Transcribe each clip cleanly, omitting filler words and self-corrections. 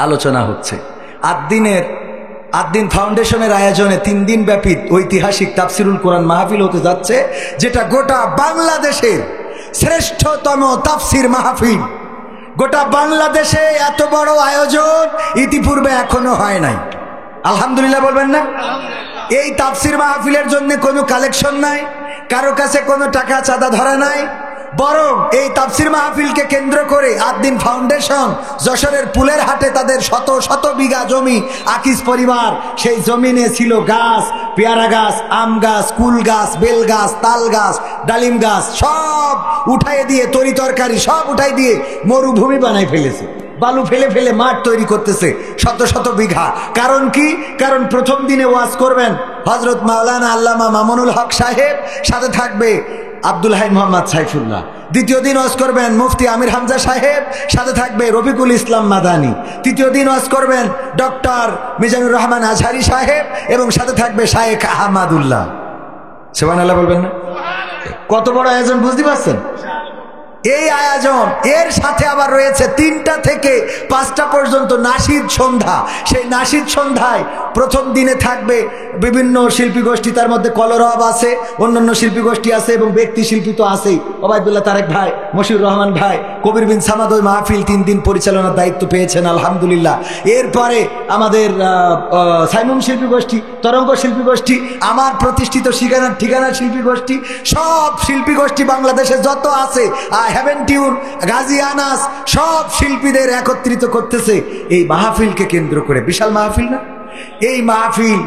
আলোচনা হচ্ছে। আদ্দিন ফাউন্ডেশনের আয়োজনে 3 দিন ব্যাপী ঐতিহাসিক তাফসিরুল কোরআন মাহফিল হতে যাচ্ছে, যেটা গোটা বাংলাদেশের শ্রেষ্ঠতম তাফসির মাহফিল। গোটা বাংলাদেশে এত বড় আয়োজন ইতিপূর্বে এখনো হয় নাই। আলহামদুলিল্লাহ বলবেন না? এই তাফসির মাহফিলের জন্য কোনো কালেকশন নাই, কারো কাছে কোনো টাকা চাঁদা ধরা নাই, বরং এই তাফসির মাহফিলকে কেন্দ্র করে আদ্দিন ফাউন্ডেশন যশোরের পুলের হাটে তাদের শত শত বিঘা জমি, আকিজ পরিবার সেই জমিনে ছিল গাছ, পেয়ারা গাছ, আম গাছ, কুল গাছ, বেল গাছ, তাল গাছ, ডালিম গাছ, সব উঠাই দিয়ে, তরি তরকারি সব উঠাই দিয়ে মরুভূমি বানাই ফেলেছে। বালু ফেলে ফেলে মাঠ তৈরি করতেছে শত শত বিঘা। কারণ কি? কারণ প্রথম দিনে ওয়াজ করবেন হযরত মাওলানা আল্লামা মামুনুল হক সাহেব, সাথে থাকবে আব্দুল হাই মোহাম্মদ সাইফুল্লাহ। দ্বিতীয় দিন ওয়াজ করবেন মুফতি আমির হামজা সাহেব, সাথে থাকবে রফিকুল ইসলাম মাদানী। তৃতীয় দিন ওয়াজ করবেন ডক্টর মিজানুর রহমান আজহারি সাহেব, এবং সাথে থাকবে শায়েখ আহমদুল্লাহ। সুবহানাল্লাহ বলবেন না? কত বড় আয়োজন বুঝতে পারছেন? এই আয়োজন, এর সাথে আবার রয়েছে 3টা থেকে 5টা পর্যন্ত নাশিদ সন্ধ্যা। সেই নাশিদ সন্ধ্যায় প্রথম দিনে থাকবে বিভিন্ন শিল্পী গোষ্ঠী, তার মধ্যে কলরব আছে, অন্যান্য শিল্পী গোষ্ঠী আছে, এবং ব্যক্তি শিল্পী তো আছেই। ওবায়দুল্লাহ তারেক ভাই, মশিউর রহমান ভাই, কবির বিন সামাদ ওই মাহফিল 3 দিন পরিচালনার দায়িত্ব পেয়েছেন, আলহামদুলিল্লাহ। এরপরে আমাদের সাইমুম শিল্পী গোষ্ঠী, তরঙ্গ শিল্পী গোষ্ঠী, আমার প্রতিষ্ঠিত ঠিকানা শিল্পী গোষ্ঠী, সব শিল্পী গোষ্ঠী বাংলাদেশে যত আছে, হেভেন টিউন, গাজী আনাস, সব শিল্পীদের একত্রিত করতেছে এই মাহফিলকে কেন্দ্র করে। বিশাল মাহফিল না? এই মাহফিল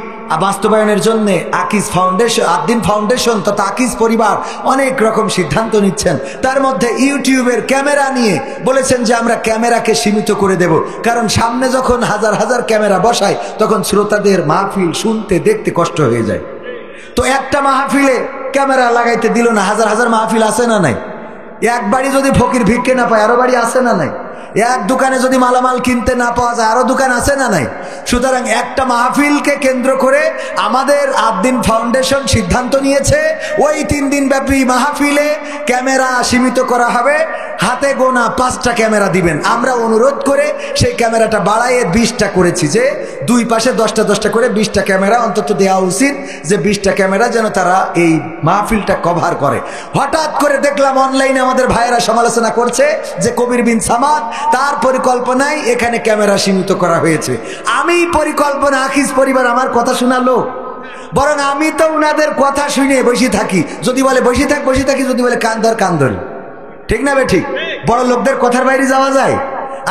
বাস্তবায়নের জন্য আকিজ ফাউন্ডেশন, আদ্দিন ফাউন্ডেশন তথা আকিজ পরিবার অনেক রকম সিদ্ধান্ত নিচ্ছেন। তার মধ্যে ইউটিউবের ক্যামেরা নিয়ে বলেছেন যে আমরা ক্যামেরাকে সীমিত করে দেব, কারণ সামনে যখন হাজার হাজার ক্যামেরা বসায় তখন শ্রোতাদের মাহফিল শুনতে দেখতে কষ্ট হয়ে যায়। তো একটা মাহফিলে ক্যামেরা লাগাইতে দিল না। হাজার হাজার মাহফিল আছে না নাই? এক বাড়ি যদি ফকির ভিক্ষে না পায়, আরো বাড়ি আছে না নাই? এক দোকানে যদি মালামাল কিনতে না পাওয়া যায়, আরো দোকান আছে না নাই? সুতরাং একটা মাহফিলকে কেন্দ্র করে আমাদের আদ্দিন ফাউন্ডেশন সিদ্ধান্ত নিয়েছে ওই 3 দিন ব্যাপী মাহফিলে ক্যামেরা সীমিত করা হবে। হাতে গোনা 5টা ক্যামেরা দিবেন। আমরা অনুরোধ করে সেই ক্যামেরাটা বাড়াইয়ে 20টা করেছি, যে 2 পাশে 10টা 10টা করে 20টা ক্যামেরা অন্তত দেওয়া উচিত, যে 20টা ক্যামেরা যেন তারা এই মাহফিলটা কভার করে। হঠাৎ করে দেখলাম অনলাইনে আমাদের ভাইয়েরা সমালোচনা করছে যে কবির বিন সামাদ তার পরিকল্পনায় এখানে ক্যামেরা সীমিত করা হয়েছে। আমি পরিকল্পনা, আকিজ পরিবার আমার কথা শোনালো, বরং আমি তো উনাদের কথা শুনে বসে থাকি। যদি বলে বসে থাকি, যদি বলে কান ধর। ঠিক না বে ঠিক? বড় লোকদের কথার বাইরে যাওয়া যায়?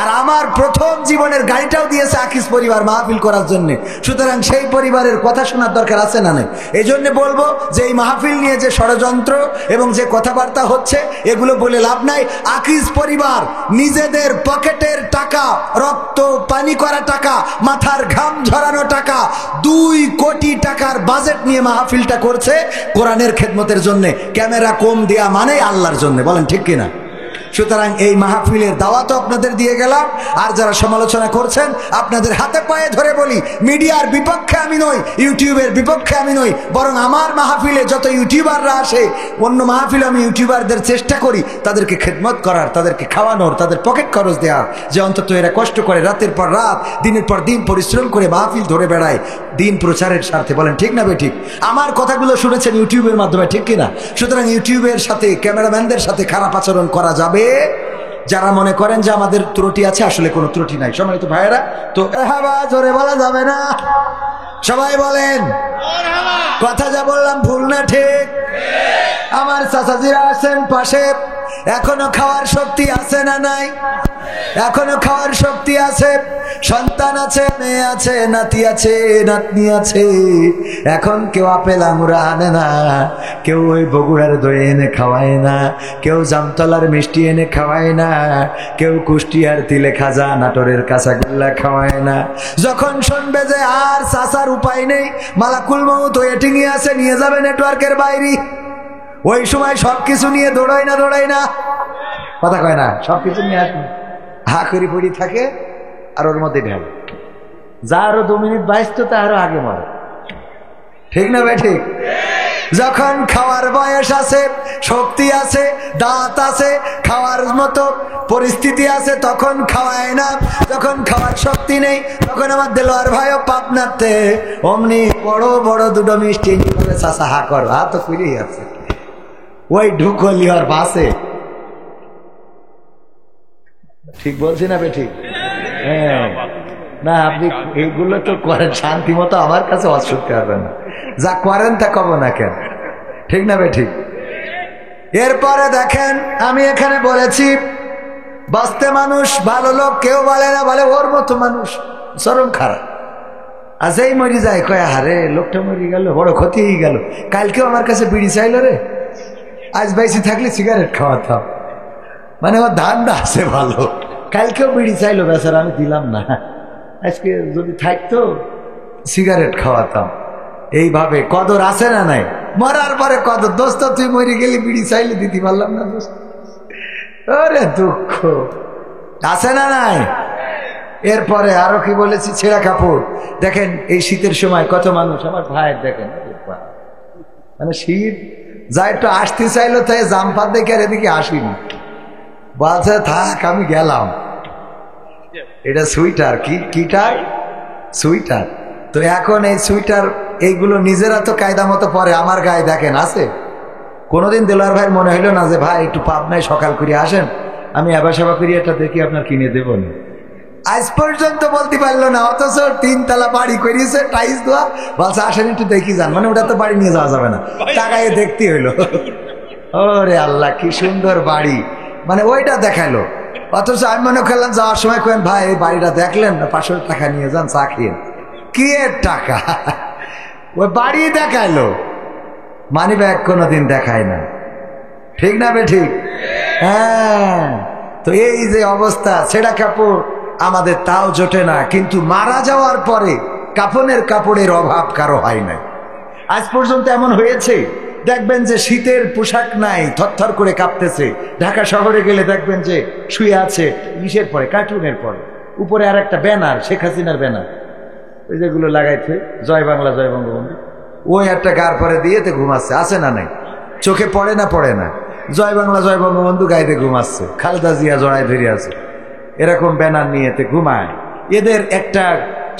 আর আমার প্রথম জীবনের গাড়িটাও দিয়েছে আকিজ পরিবার মাহফিল করার জন্য। সুতরাং সেই পরিবারের কথা শোনার দরকার আছে না নাই? এই জন্য বলবো যে এই মাহফিল নিয়ে যে ষড়যন্ত্র এবং যে কথাবার্তা হচ্ছে এগুলো বলে লাভ নাই। আকিজ পরিবার নিজেদের পকেটের টাকা, রক্ত পানি করা টাকা, মাথার ঘাম ঝরানো টাকা, 2 কোটি টাকার বাজেট নিয়ে মাহফিলটা করছে কোরআনের খেদমতের জন্য। ক্যামেরা কম দেয়া মানে আল্লাহর জন্য, বলেন ঠিক কিনা? সুতরাং এই মাহফিলের দাওয়াতও আপনাদের দিয়ে গেলাম। আর যারা সমালোচনা করছেন আপনাদের হাতে পায়ে ধরে বলি, মিডিয়ার বিপক্ষে আমি নই, ইউটিউবের বিপক্ষে আমি নই, বরং আমার মাহফিলে যত ইউটিউবাররা আসে, অন্য মাহফিলে আমি ইউটিউবারদের চেষ্টা করি তাদেরকে খেদমত করার, তাদেরকে খাওয়ানোর, তাদের পকেট খরচ দেওয়ার, যে অন্তত এরা কষ্ট করে রাতের পর রাত, দিনের পর দিন পরিশ্রম করে মাহফিল ধরে বেড়ায় দিন প্রচারের স্বার্থে। বলেন ঠিক না বেঠিক? আমার কথাগুলো শুনেছেন ইউটিউবের মাধ্যমে, ঠিক কিনা? সুতরাং ইউটিউবের সাথে, ক্যামেরাম্যানদের সাথে খারাপ আচরণ করা যাবে? যারা মনে করেন যে আমাদের ত্রুটি আছে, আসলে কোনো ত্রুটি নাই। সম্মানিত ভাইয়েরা, তো জোরে বলা যাবে না, সবাই বলেন কথা যা বললাম ভুল না ঠিক? আমার চাচাজিরা আছেন পাশে, এখনো খাওয়ার শক্তি আছে না নাই? এখনো খাওয়ার শক্তি আছে, সন্তান আছে, মেয়ে আছে, নাতি আছে, নাতনি আছে। এখন কেউ আপেল আঙুর আনে না, কেউ ওই বগুড়ার দই এনে খাওয়ায় না, কেউ জামতলার মিষ্টি এনে খাওয়ায় না, কেউ কুষ্টিয়ার তিলে খাজা, নাটোরের কাঁচাগোল্লা খাওয়ায় না। যখন শুনবে যে আর চাচার উপায় নেই, মালাকুল মউত ওয়েটিং এ আছে, নিয়ে যাবে নেটওয়ার্কের বাইরে, ওই সময় সবকিছু নিয়ে দৌড়ায় না, কথা কয় না, সবকিছু নিয়ে আসবে, হা করি পড়ি থাকে, আর ওর মধ্যে ঢেল যা আরো 2 মিনিট 22 তো তারও আগে মারে। ঠিক না ভাই? ঠিক। যখন খাওয়ার বয়স আছে, শক্তি আছে, দাঁত আছে, খাওয়ার মতো পরিস্থিতি আছে, তখন খাওয়ায় না। যখন খাওয়ার শক্তি নেই, তখন আমার দেলোয়ার ভাইও পাবনাতে অমনি বড় বড় দুটো মিষ্টি চাষা হা কর, হা তো করেই আছে, ওই ঢুকলি আর বাসে। ঠিক বলছি না বে? ঠিক। হ্যাঁ, না আপনি এইগুলো তো করেন শান্তি মতো, আমার কাছে অসুবিধা হবে না, যা করেন তা কব না কেন? ঠিক না বে? ঠিক। এরপরে দেখেন, আমি এখানে বলেছি বাঁচতে মানুষ ভালো লোক কেউ বলে না, বলে ওর মতো মানুষ চরম খারাপ। আজ এই মরি যায়, কয় হারে লোকটা মরি গেল, বড় ক্ষতি হয়ে গেল। কালকেও আমার কাছে বিড়ি চাইল রে, আজ বেশি থাকলে সিগারেট খাওয়াতাম, মানে আমার ধান্দা আছে ভালো। কালকেও বিড়ি চাইলো, বেচারা আমি দিলাম না, আজকে যদি থাকতো সিগারেট খাওয়াতাম। এইভাবে কদর আছে না নাই? মরার পরে কদর। দোস্ত তুই মরে গেলি, বিড়ি চাইলে দিতে পারলাম না দোস্ত, ওরে দুঃখ আছে না নাই? এরপরে আরো কি বলেছি, ছেঁড়া কাপড়। দেখেন এই শীতের সময় কত মানুষ, আমার ভাইয়ের দেখেন, মানে শীত যা একটু আসতে চাইলো, তাই জামপাত দেখে আর এদিকে আসিনি, বলছে থাক আমি গেলাম। এটা সুইটার, কিটার সুইটার। তো এখন এই সুইটার এইগুলো নিজেরা তো কায়দা মতো পরে, আমার গায়ে দেখেন আছে। কোনোদিন দেলোয়ার ভাই মনে হইলো না যে ভাই একটু পাবনায় সকাল করে আসেন, আমি আবার সেবা করি, এটা দেখি আপনার কিনে দেবো না? আজ পর্যন্ত বলতে পারলো না, অথচ 3 তলা বাড়ি করিয়েছে, টাইলস দেওয়া, বলছে আসেন একটু দেখি যান, মানে ওটা তো বাড়ি নিয়ে যাওয়া যাবে না, টাকায় দেখতে হইলো। ওরে আল্লাহ, কি সুন্দর বাড়ি, মানে ওইটা দেখাইলো। অথচ আমি মনে করলাম যাওয়ার সময় কেন ভাই এই বাড়িটা দেখলেন না, 500 টাকা নিয়ে যান, চা খেয়ে। কি এর টাকা, ওই বাড়ি দেখাইলো, মানি ব্যাগ কোনোদিন দেখায় না। ঠিক না বে? ঠিক। হ্যাঁ, তো এই যে অবস্থা, ছেঁড়া কাপড় আমাদের তাও জোটে না, কিন্তু মারা যাওয়ার পরে কাফনের কাপড়ের অভাব কারো হয় নাই। আজ পর্যন্ত এমন হয়েছে, দেখবেন যে শীতের পোশাক নাই, থরথর করে কাঁপতেছে। ঢাকা শহরে গেলে দেখবেন যে শুয়ে আছে ইসের পরে, কার্টুনের পরে, উপরে আর একটা ব্যানার, শেখ হাসিনার ব্যানার, ওই যেগুলো লাগাইছে জয় বাংলা জয় বঙ্গবন্ধু, ওই একটা গার পরে দিয়েতে ঘুমাচ্ছে, আছে না নাই? চোখে পড়ে না? পড়ে না? জয় বাংলা জয় বঙ্গবন্ধু গাইতে ঘুমাচ্ছে, খালেদা জিয়া জড়ায় ধরে আছে, এরকম ব্যানার নিয়েতে ঘুমায়। এদের একটা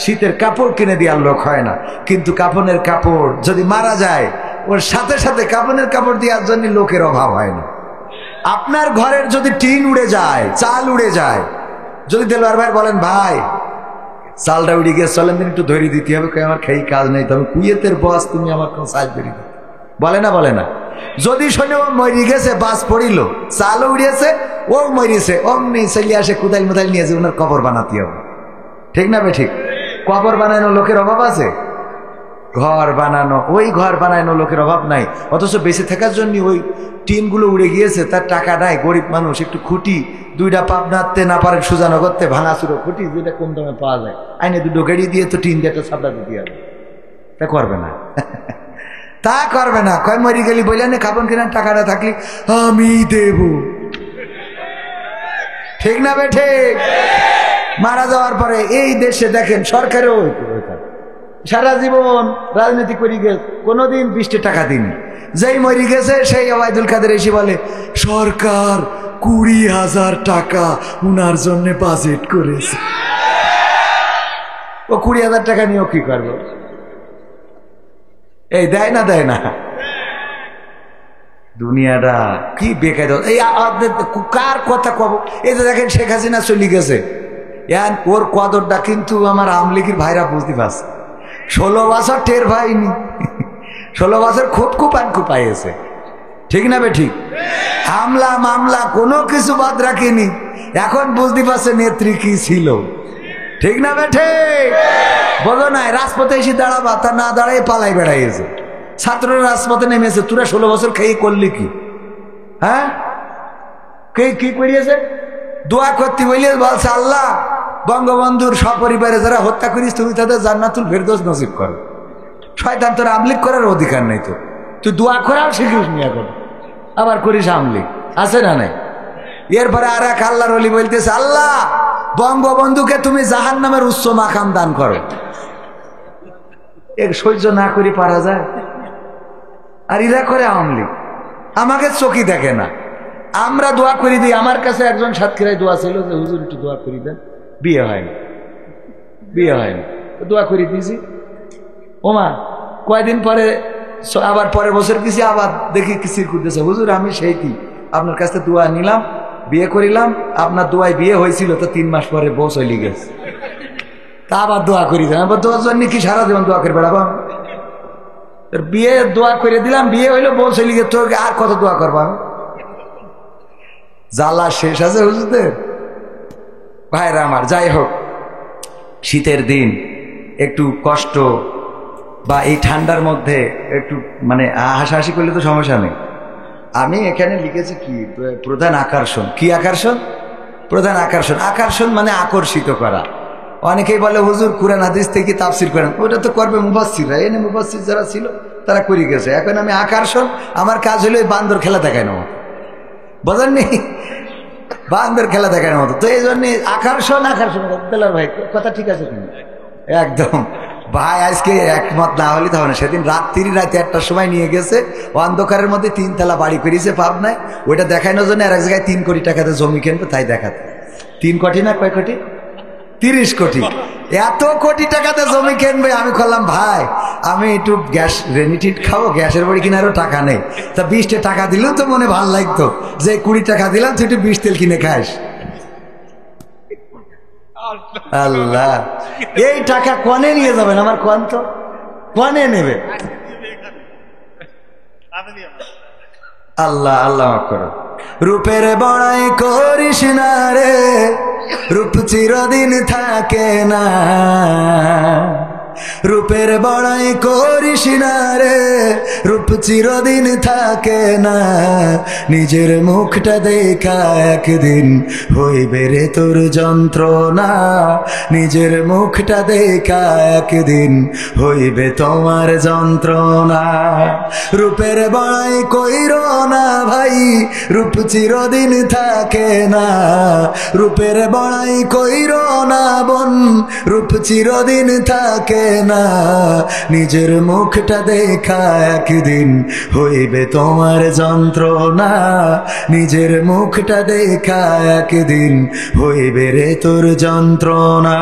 শীতের কাপড় কিনে দেওয়ার লোক হয় না, কিন্তু কাফনের কাপড় যদি মারা যায়, ওর সাথে সাথে কাফনের কাপড় দেওয়ার জন্য লোকের অভাব হয় না। আপনার ঘরের যদি টিন উড়ে যায়, চাল উড়ে যায়, যদি দেলোয়ার ভাই বলেন ভাই চালটা উড়ে গিয়ে চলেন দিন একটু ধরে দিতে হবে, আমার খেয়ে কাজ নেই, তবে কুয়েতের বস তুমি আমার কোন চাল ধরে দিতে, বলে না? বলে না? যদি শোনে ও মরি গেছে, বাস পড়িল, চালও উড়িয়েছে, ও মরিয়েছে, অমনি চলে আসে কুদাইল মুদাইল নিয়ে যে ওনার কবর বানাতে হবে। ঠিক না বে? ঠিক। কবর বানানো লোকের অভাব আছে? ঘর বানানো, ওই ঘর বানানো লোকের অভাব নাই, অথচ বেঁচে থাকার জন্য ওই টিনগুলো উড়ে গিয়েছে, তার টাকা নাই, গরিব মানুষ, একটু খুঁটি 2টা পাবনাতে না পারেন সুজানো করতে, ভাঙাচুরো খুঁটি যেটা কম দামে পাওয়া যায়, আইনে 2 গাড়ি দিয়ে তো টিন দিয়ে একটা ছাপড়া দিতে হবে, তা করবে না। তা করবে না, কয় মরি গেলি বললেন খাবন কিনা, টাকাটা থাকলে আমি দেব। ঠিক না বে? ঠিক। মারা যাওয়ার পরে এই দেশে দেখেন সরকারেও সারা জীবন রাজনীতি করে গেছে, কোনোদিন 20 টাকা দিনি, যেই মরি গেছে সেই ওবায়দুল কাদের এসে বলে সরকার 20,000 টাকা উনার জন্য বাজেট করেছে। ও 20,000 টাকা নিয়েও কি করবো? এই দেয় না? দেয় না? দুনিয়াটা কি বেকার। এই কার কথা কব? এই যে দেখেন শেখ হাসিনা চলে গেছে, ওর কদরটা কিন্তু আমার আওয়ামী লীগের ভাইরা বুঝতে পারছে। 16 বছর টের পাইনি, 16 বছর খুব খুপাইছে। ঠিক না বে? ঠিক। হামলা মামলা কোনো কিছু বাদ রাখিনি, এখন বুঝতে পারছে নেত্রী কি ছিল। ঠিক না বে? ঠিক। বোঝো নাই? রাজপথে এসে দাঁড়াবা, তা না দাঁড়াই পালাই বেড়াইছে। ছাত্ররা রাজপথে নেমেছে, তোরা 16 বছর খেয়ে করলি কি? হ্যাঁ, কে কি করিয়েছে? দোয়া করতে বলিয়ে বলছে আল্লাহ বঙ্গবন্ধুর সপরিবারে যারা হত্যা করিস, তুমি তাদের জান্নাতুল ফেরদৌস নসিব করো। শয়তান তোর আমলিক করার অধিকার নেই, তো তুই দোয়া করাও শিখিস নিয়ে কর, আবার করিস আমলিক, আছে না নাই? এরপরে আর এক আল্লাহর ওলি বলতেছে আল্লাহ বঙ্গবন্ধুকে তুমি জাহান্নামের উচ্চ মাকাম দান করো। এক সহ্য না করি পারা যায়? আর এরা করে আওয়ামী লীগ, আমাকে চোখই দেখে না। আমরা দোয়া করি দিই। আমার কাছে একজন সাতক্ষীরায় দোয়া ছিল যে হুজুর একটু দোয়া করি দেন, বিয়ে হয়নি, বিয়ে হয়নি, দোয়া করে দিয়েছি। ওমা কয়দিন পরে আবার পরের বছর কিছু আবার দেখি কিসির করতেছে, হুজুর আমি সেই কি আপনার কাছে দোয়া নিলাম, বিয়ে করিলাম, আপনার দোয়ায় বিয়ে হয়েছিল, তো 3 মাস পরে বউ চলে গেছে, তা আবার দোয়া করি দেন। আবার দোয়ার জন্য কি সারা জীবন দোয়া করে বেড়াবো? বিয়ে দোয়া করে দিলাম, বিয়ে হইলো, বউ চলে গেছে, তোর আর কত দোয়া করবো? জ্বালা শেষ আছে হুজুরদের। ভাইরা আমার, যাই হোক, শীতের দিন একটু কষ্ট বা এই ঠান্ডার মধ্যে একটু মানে হাসাহাসি করলে তো সমস্যা নেই। আমি এখানে লিখেছি কি প্রধান আকর্ষণ। কি আকর্ষণ? প্রধান আকর্ষণ। আকর্ষণ মানে আকর্ষিত করা। অনেকেই বলে হুজুর কুরআন হাদিস থেকে তাফসির করেন, ওটা তো করবে মুফাসসিররা, এনে মুফাসসির যারা ছিল তারা করে গেছে। এখন আমি আকর্ষণ, আমার কাজ হলো বান্দর খেলা দেখানো মতো, বোঝেননি? বান্দর খেলা দেখানোর মতো। তো এই জন্য আকর্ষণ আকর্ষণ দিলার ভাই কথা ঠিক আছে কিন্তু একদম ভাই আজকে একমত না হলে তো হবে না। সেদিন রাতে 1টার সময় নিয়ে গেছে, অন্ধকারের মধ্যে 3 তলা বাড়ি করেছে পাবনায়, ওইটা দেখানোর জন্য আর এক জায়গায় 3 কোটি টাকাতে জমি কিনবে, তাই দেখাতে 3 কোটি না কয় কোটি, 30 কোটি, এত কোটি টাকাতে জমি কিনবে। আমি বললাম ভাই আমি একটু গ্যাস রেনিটিট খাবো, গ্যাসের বাড়ি কিনারও টাকা নেই, তা 20 টাকা দিলেও তো মনে ভালো লাগতো যে 20 টাকা দিলাম তুই একটু 20 তেল কিনে খাস। আল্লাহ, এই টাকা কনে নিয়ে যাবেন? আমার কোন তো কনে নেবে? আল্লাহ আল্লাহ মাফ করো। রূপের বড়াই করিস না রে, রূপ চিরদিন থাকে না। রূপের বড়াই করিস না রে, রূপ চিরদিন থাকে না। নিজের মুখটা দেখা একদিন হইবে রে তোর যন্ত্রণা। নিজের মুখটা দেখা একদিন হইবে তোমার যন্ত্রণা। রূপের বড়াই কইর না ভাই, রূপ চিরদিন থাকে না। রূপের বড়াই কইর না বোন, রূপ চিরদিন থাকে না। নিজের মুখটা দেখা একদিন হইবে তোমার যন্ত্রণা। নিজের মুখটা দেখা একদিন হইবে রে তোর যন্ত্রণা।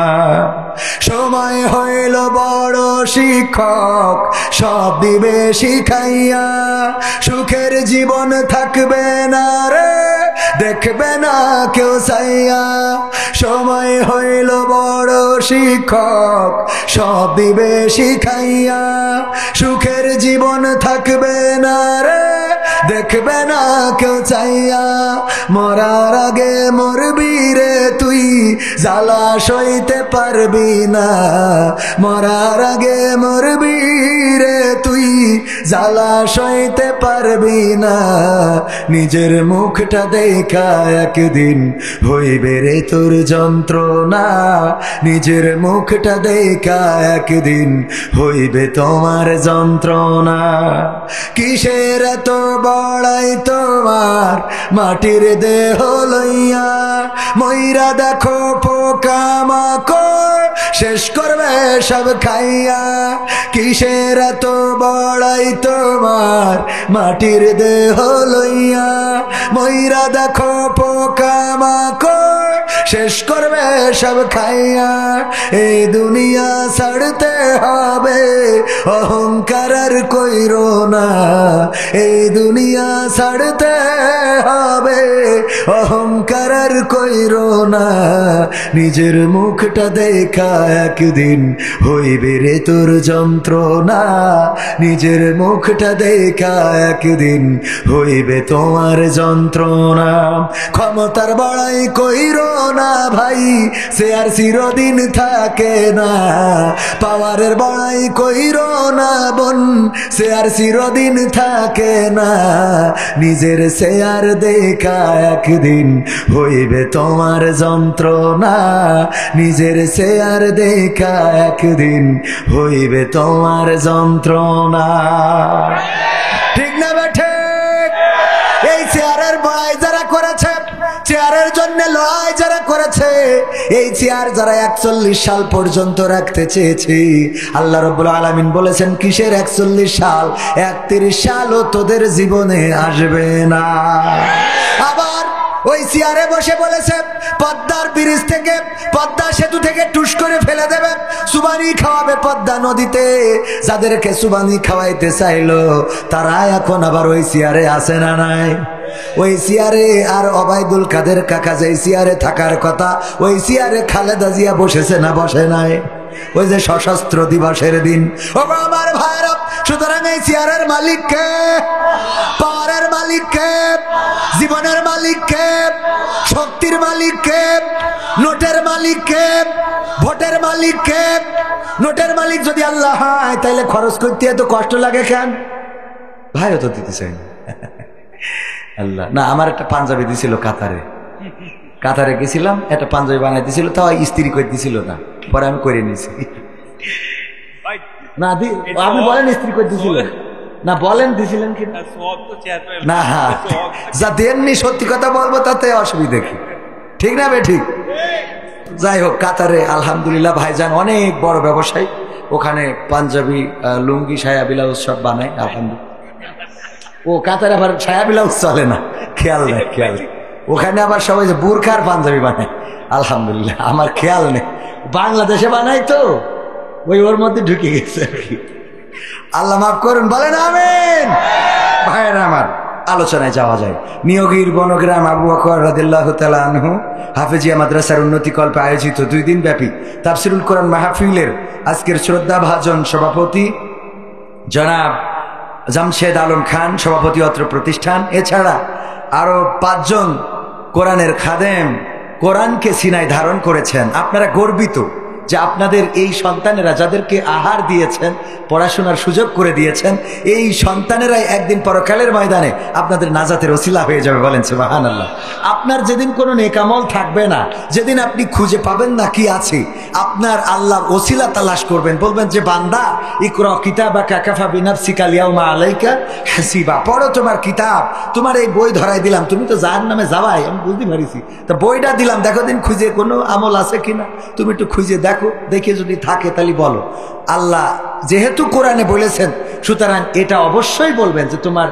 সময় হইল বড় শিক্ষক, সব দিবে শিখাইয়া। সুখের জীবন থাকবে না রে, দেখবে না কেউ চাইয়া। সময় হইল বড় শিক্ষক, সব দিবে শিখাইয়া। সুখের জীবন থাকবে না রে, দেখবে না কেউ চাইয়া। মরার আগে মরবি রে তুই, জ্বালা সইতে পারবি না। মরার আগে মরবি রে তুই, জ্বালা সইতে পারবি না। নিজের মুখটা দেখা একদিন হইবে রে তোর যন্ত্রণা। নিজের মুখটা দেখা একদিন হইবে তোমার যন্ত্রণা। কিসের এত বড়াই তোমার মাটির দেহ লইয়া। মইরা দেখো পোকামাকড় শেষ করবে সব খাইয়া। কিসের এত বড়াই তোমার মাটির দেহ লইয়া। মইরা দেখো পোকামাকড় শেষ করবে সব খাইয়া। এই দুনিয়া ছাড়তে হবে, অহংকার আর কইরো না। এই দুনিয়া ছাড়তে হবে, অহংকার আর কইরো না। নিজের মুখটা দেখা একদিন হইবে রে তোর যন্ত্রণা। নিজের মুখটা দেখা একদিন হইবে তোমার যন্ত্রণা। ক্ষমতার বড়াই কইরো না ভাই, সে আর চিরদিন থাকে না। পাওয়ারের বড়াই কইরো না বোন, সে আর চিরদিন থাকে না। নিজের শেয়ার দেখা একদিন হইবে তোমার যন্ত্রণা। নিজের শেয়ার দেখা একদিন হইবে তোমার যন্ত্রণা। ঠিক না বেঠে? এই চেয়ারের বড়াই যারা করেছে, চেয়ারের জন্য লড়াই যারা করেছে, এই চেয়ার যারা 41 সাল পর্যন্ত রাখতে চেয়েছে, আল্লাহ রাব্বুল আলামিন বলেছেন কিসের 41 সাল, 31 সালও তোদের জীবনে আসবে না। আবার ওই চেয়ারে বসে বলেছে পদ্মার ব্রিজ থেকে, পদ্মা সেতু থেকে টুস করে ফেলে দেবে, সুবানি খাওয়াবে পদ্মা নদীতে। যাদেরকে সুবানি খাওয়াইতে চাইলো তারা এখন আবার ওই চেয়ারে আসে না নাই? ওই চেয়ারে আর ওবায়দুল কাদের কাকা যে চেয়ারে থাকার কথা, ওই চেয়ারে খালেদা জিয়া বসেছে না বসে নাই? ওই যে সশস্ত্র দিবসের দিন। ও আমার ভাইরা, সুতরাং এই চেয়ারের মালিক কে? পাওয়ারের মালিক কে? জীবনের মালিক কে? শক্তির মালিক কে? নোটের মালিক কে? ভোটের মালিক কে? নোটের মালিক যদি আল্লাহ হয় তাহলে খরচ করতে এত কষ্ট লাগে কেন? ভাইও তো দিতে চাই না। আল্লাহ না, আমার একটা পাঞ্জাবি দিছিল কাতারে গেছিলাম, একটা পাঞ্জাবি বানাই দিছিল, তাও স্ত্রী করে দিছিল না, পরে আমি করে নিয়েছি। না আপনি বলেন স্ত্রী করে দিছিল না, বলেন দিছিলেন কি না? যা দেননি সত্যি কথা বলবো তাতে অসুবিধা কি? ঠিক না বে ঠিক? যাই হোক, কাতারে আলহামদুলিল্লাহ ভাইজান অনেক বড় ব্যবসায়ী, ওখানে পাঞ্জাবি লুঙ্গি সায়া ব্লাউজ সব বানায় আলহামদুলিল্লাহ। ও কাতারে আবার সায়া ব্লাউজ চলে না, খেয়াল নেই খেয়াল। ওখানে আবার সবাই যে বুরখার পাঞ্জাবি বানায় আলহামদুলিল্লাহ, আমার খেয়াল নেই। বাংলাদেশে বানাই তো ওই ওর মধ্যে ঢুকে গেছে আর কি। আল্লাহ মাফ করুন, বলেন আমিন। ভাইয়েরা আমার, আলোচনায় যাওয়া যায়। নিয়োগীর বনগ্রাম আবু বকর রাদিয়াল্লাহু তাআলা আনহু হাফেজিয়া মাদ্রাসার উন্নতিকল্পে আয়োজিত 2 দিন ব্যাপী তাফসিরুল কোরআন মাহফিলের আজকের শ্রদ্ধাভাজন সভাপতি জনাব জামশেদ আলম খান, সভাপতি অত্র প্রতিষ্ঠান। এছাড়া আরো 5 জন কোরআনের খাদেম কোরআনকে সিনায় ধারণ করেছেন। আপনারা গর্বিত যে আপনাদের এই সন্তানেরা, যাদেরকে আহার দিয়েছেন, পড়াশোনার সুযোগ করে দিয়েছেন, এই সন্তানেরাই একদিন পরকালের ময়দানে আপনাদের নাজাতের ওসিলা হয়ে যাবে। বলেন সুবহানাল্লাহ। আপনার যেদিন কোনো নেকামল থাকবে না, যেদিন আপনি খুঁজে পাবেন না কি আছে, আপনার আল্লাহর ওসিলা তালাশ করবেন, বলবেন যে বান্দা ইকরা কিতাবাকা কাফা বিনাফসিকা ইয়াউমা আলাইকা হাসিবা, পড়ো তোমার কিতাব, তোমার এই বই ধরাই দিলাম, তুমি তো জাহান্নামে যাবাই, আমি বুঝতে পারিছি, তা বইটা দিলাম, দেখো দিন খুঁজে কোনো আমল আছে কিনা, তুমি একটু খুঁজে দেখো, দেখে যদি থাকে তাহলে বলো। আল্লাহ যেহেতু কোরআনে বলেছেন, সুতরাং এটা অবশ্যই বলবেন যে তোমার,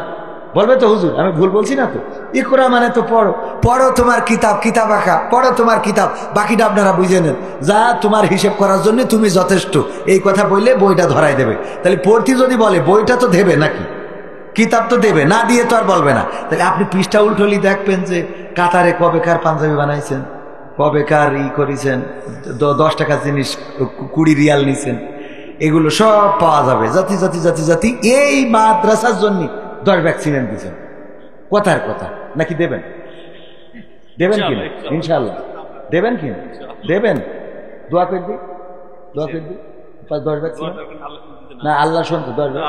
বলবে তো হুজুর আমি ভুল বলছি না তো? ইকরা মানে তো পড়ো, পড়ো তোমার কিতাব, কিতাব আঁকা, পড়ো তোমার কিতাব, বাকিটা আপনারা বুঝে নেন, যা তোমার হিসেব করার জন্য তুমি যথেষ্ট, এই কথা বললে বইটা ধরাই দেবে। তাহলে পড়তে যদি বলে বইটা তো দেবে নাকি, কিতাব তো দেবে, না দিয়ে তো আর বলবে না। তাহলে আপনি পৃষ্ঠা উল্টলি দেখবেন যে কাতারে কবেকার পাঞ্জাবি বানাইছেন, কবেকার করেছেন, 10 টাকা জিনিস 20 রিয়াল নিছেন, এগুলো সব পাওয়া যাবে। জাতি জাতি জাতি জাতি এই মাদ্রাসার জন্য 10 ব্যাগ সিমেন্ট দিচ্ছেন, কথার কথা নাকি দেবেন? দেবেন কিনা? ইনশাল্লাহ দেবেন কিনা? দেবেন, দোয়া করে দিই, দোয়া করে দিই 10 ব্যাগ সিমেন্ট। না আল্লাহ শুনতো 10 ব্যাগ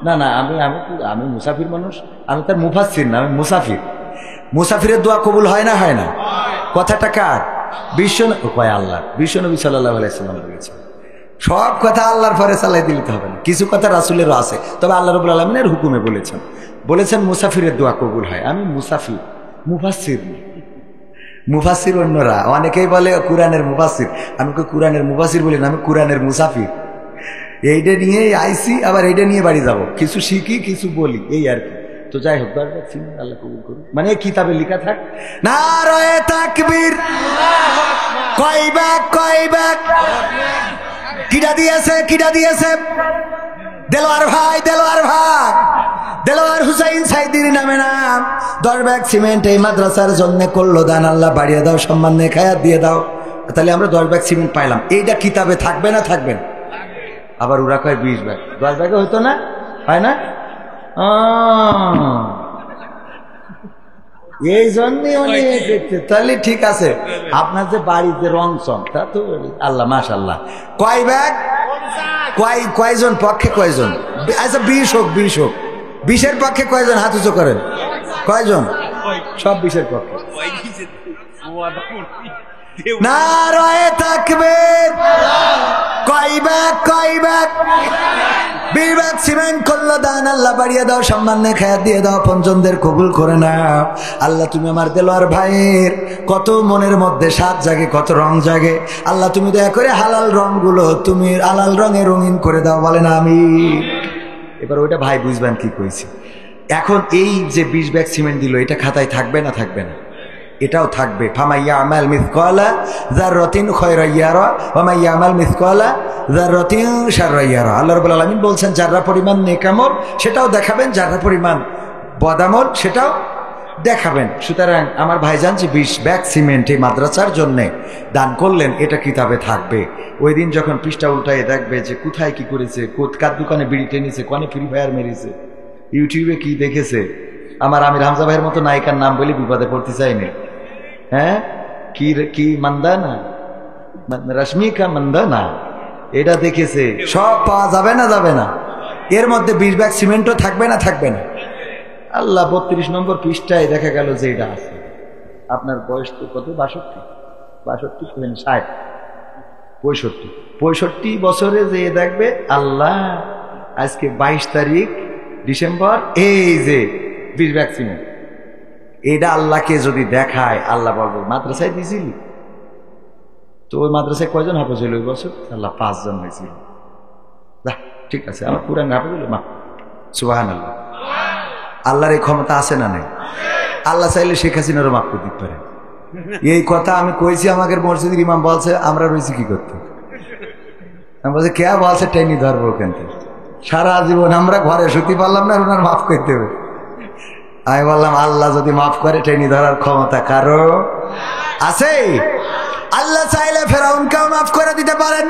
না না, আমি আমি আমি মুসাফির মানুষ, আমি তার মুফাসসির না, আমি মুসাফির। মুসাফিরের দোয়া কবুল হয় না? হয় না। কথাটা কার? আল্লাহ, বিশ্বনবী সাল্লাল্লাহু আলাইহি ওয়াসাল্লাম বলেছেন, সব কথা আল্লাহর পরে চালাই দিতে হবে না, কিছু কথা রাসূলেরও আছে, তবে আল্লাহ রাব্বুল আলামিনের হুকুমে বলেছেন মুসাফিরের দোয়া কবুল হয়। আমি মুসাফির, মুফাসসির না। মুফাসসির অন্যরা, অনেকেই বলে কোরআনের মুফাসসির, আমি কোরআনের মুফাসসির বলি না, আমি কোরআনের মুসাফির। এইটা নিয়ে আইসি, আবার এইটা নিয়ে বাড়ি যাব, কিছু শিখি কিছু বলি, এই আর কি। তো যাই হোক, আল্লাহ কবুল করুন। মানে কিতাবে লেখা থাক, নারায়ে তাকবীর, কয়বার কিডা দিয়েছে দেলোয়ার ভাই, দেলোয়ার হুসাইন সাইদির নামে নাম। 10 ব্যাগ সিমেন্ট এই মাদ্রাসার জন্য করলো দান, আল্লাহ বাড়িয়ে দাও, সম্মান নিয়ে খায়াত দিয়ে দাও। তাহলে আমরা 10 ব্যাগ সিমেন্ট পাইলাম, এইটা কিতাবে থাকবে না থাকবেন? আবার ওরা কয় 20 ব্যাগ, 10 ব্যাগে হইতো না? হয় না? এই জন্যই অনেক দেখতে। তাহলে ঠিক আছে, আপনার যে বাড়িতে রং চং, তা তো আল্লাহ মাশাআল্লাহ। কয় ব্যাগ, কয়জন পক্ষে, কয়জন? আচ্ছা 20 হোক, 20-এর পক্ষে কয়জন? হাত উঁচু করেন। কয়জন? সব 20-এর পক্ষে। নারায়ে তাকবীর, কয় ব্যাগ? 20 ব্যাগ ব্যাগ সিমেন্ট করলো দান, আল্লাহ বাড়িয়ে দাও, সম্মানে খায়া দিয়ে দাও, পঞ্জনদের কবুল করে নাও। আল্লাহ তুমি আমার দেলোয়ার ভাইয়ের কত মনের মধ্যে স্বাদ জাগে, কত রং জাগে, আল্লাহ তুমি দয়া করে হালাল রংগুলো তুমি হালাল রঙে রঙিন করে দাও, বলেন আমিন। এবার ওইটা ভাই বুঝবেন কি কইছি। এখন এই যে 20 ব্যাগ সিমেন্ট দিল, এটা খাতায় থাকবে না থাকবে না? এটাও থাকবে। ফামাইয়া আমাল মিসকালা যাররাতিন খায়রান ইয়ারা ওয়া মাইয়া আমাল মিসকালা যাররাতিন শাররান ইয়ারা। আল্লাহ রাব্বুল আলামিন বলছেন যারা পরিমাণ নেক আমল সেটাও দেখাবেন, যারা পরিমাণ বদ আমল সেটাও দেখাবেন। সুতরাং আমার ভাইজান যে 20 ব্যাগ সিমেন্ট এই মাদ্রাসার জন্য দান করলেন, এটা কিতাবে থাকবে। ওই দিন যখন পৃষ্ঠা উল্টায় দেখবে যে কোথায় কি করেছে, কার দোকানে বিড়ি টেনেছে, কোনে ফ্রি ফায়ার মেরেছে, ইউটিউবে কি দেখেছে। আমার আমির হামজা ভাইয়ের মতো নায়িকার নাম বলে বিপদে পড়তে চাইনি। হ্যাঁ, কি মান্দানা, রশ্মিকা মান্দানা, এটা দেখেছে। সব পাওয়া যাবে না যাবে না? এর মধ্যে 20 ব্যাগ সিমেন্টও থাকবে না থাকবে না? আল্লাহ 32 নম্বর পৃষ্ঠায় দেখা গেল যে এটা আছে। আপনার বয়স তো কত? 62 60 65 বছরে যে দেখবে আল্লাহ আজকে 22 তারিখ ডিসেম্বর, এই যে 20 ব্যাগ সিমেন্ট, এটা আল্লাহকে যদি দেখায়, আল্লাহ বলবে মাদ্রাসায় দিয়েছিলি তো? ওই মাদ্রাসায় কয়জন হাফেজ হইল ওই বছর? আল্লাহ 5 জন হয়েছিল। ঠিক আছে, আমার পুরান হাফেজ হইল, মা সুবহানাল্লাহ। আল্লাহর এই ক্ষমতা আছে না নাই? আল্লাহ চাইলে শেখ হাসিনারও মাফ করে দিতে পারে। এই কথা আমি কইছি, আমাদের মসজিদের ইমাম বলছে আমরা রয়েছি কি করতে। আমি বলছি কে বলছে টেনি ধরবো কিন্তু সারা জীবন আমরা ঘরে শুতে পারলাম না, ওনার মাফ করতে হবে। আমি বললাম আল্লাহ যদি মাফ করে, টেনি ধরার ক্ষমতা কারো আছে? আল্লাহ চাইলে ফেরাউনকেও মাফ করে দিতে পারেন,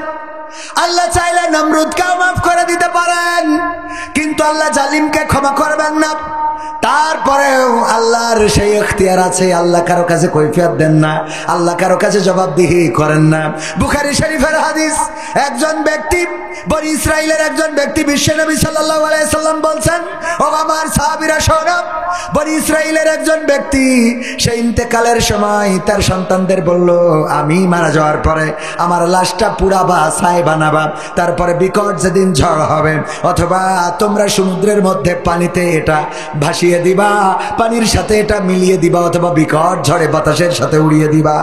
আল্লাহ চাইলে নমরুদকেও মাফ করে দিতে পারেন, কিন্তু আল্লাহ জালিমকে ক্ষমা করবেন না। তারপরেও আল্লাহর সেই ইখতিয়ার আছে, আল্লাহ কারো কাছে কৈফিয়ত দেন না, আল্লাহ কারো কাছে জবাবদিহি করেন না। বুখারী শরীফের হাদিস, একজন ব্যক্তি, বনি ইসরাইলের একজন ব্যক্তি, বিশ্বনবী সাল্লাল্লাহু আলাইহি সাল্লাম বলছেন, ও আমার সাহাবীরা শোনো, বনি ইসরাইলের একজন ব্যক্তি সেই ইন্তেকালের সময় তার সন্তানদের বলল, আমি মারা যাওয়ার পরে আমার লাশটা পুড়াবা, ছাই বানাবা, তারপরে বিকট যেদিন ঝড় হবে, অথবা তোমরা সমুদ্রের মধ্যে পানিতে এটা ভাসিয়ে দিবা, পানির সাথে এটা মিলিয়ে দিবা, অথবা বিকট ঝড়ে বাতাসের সাথে উড়িয়ে দিবা।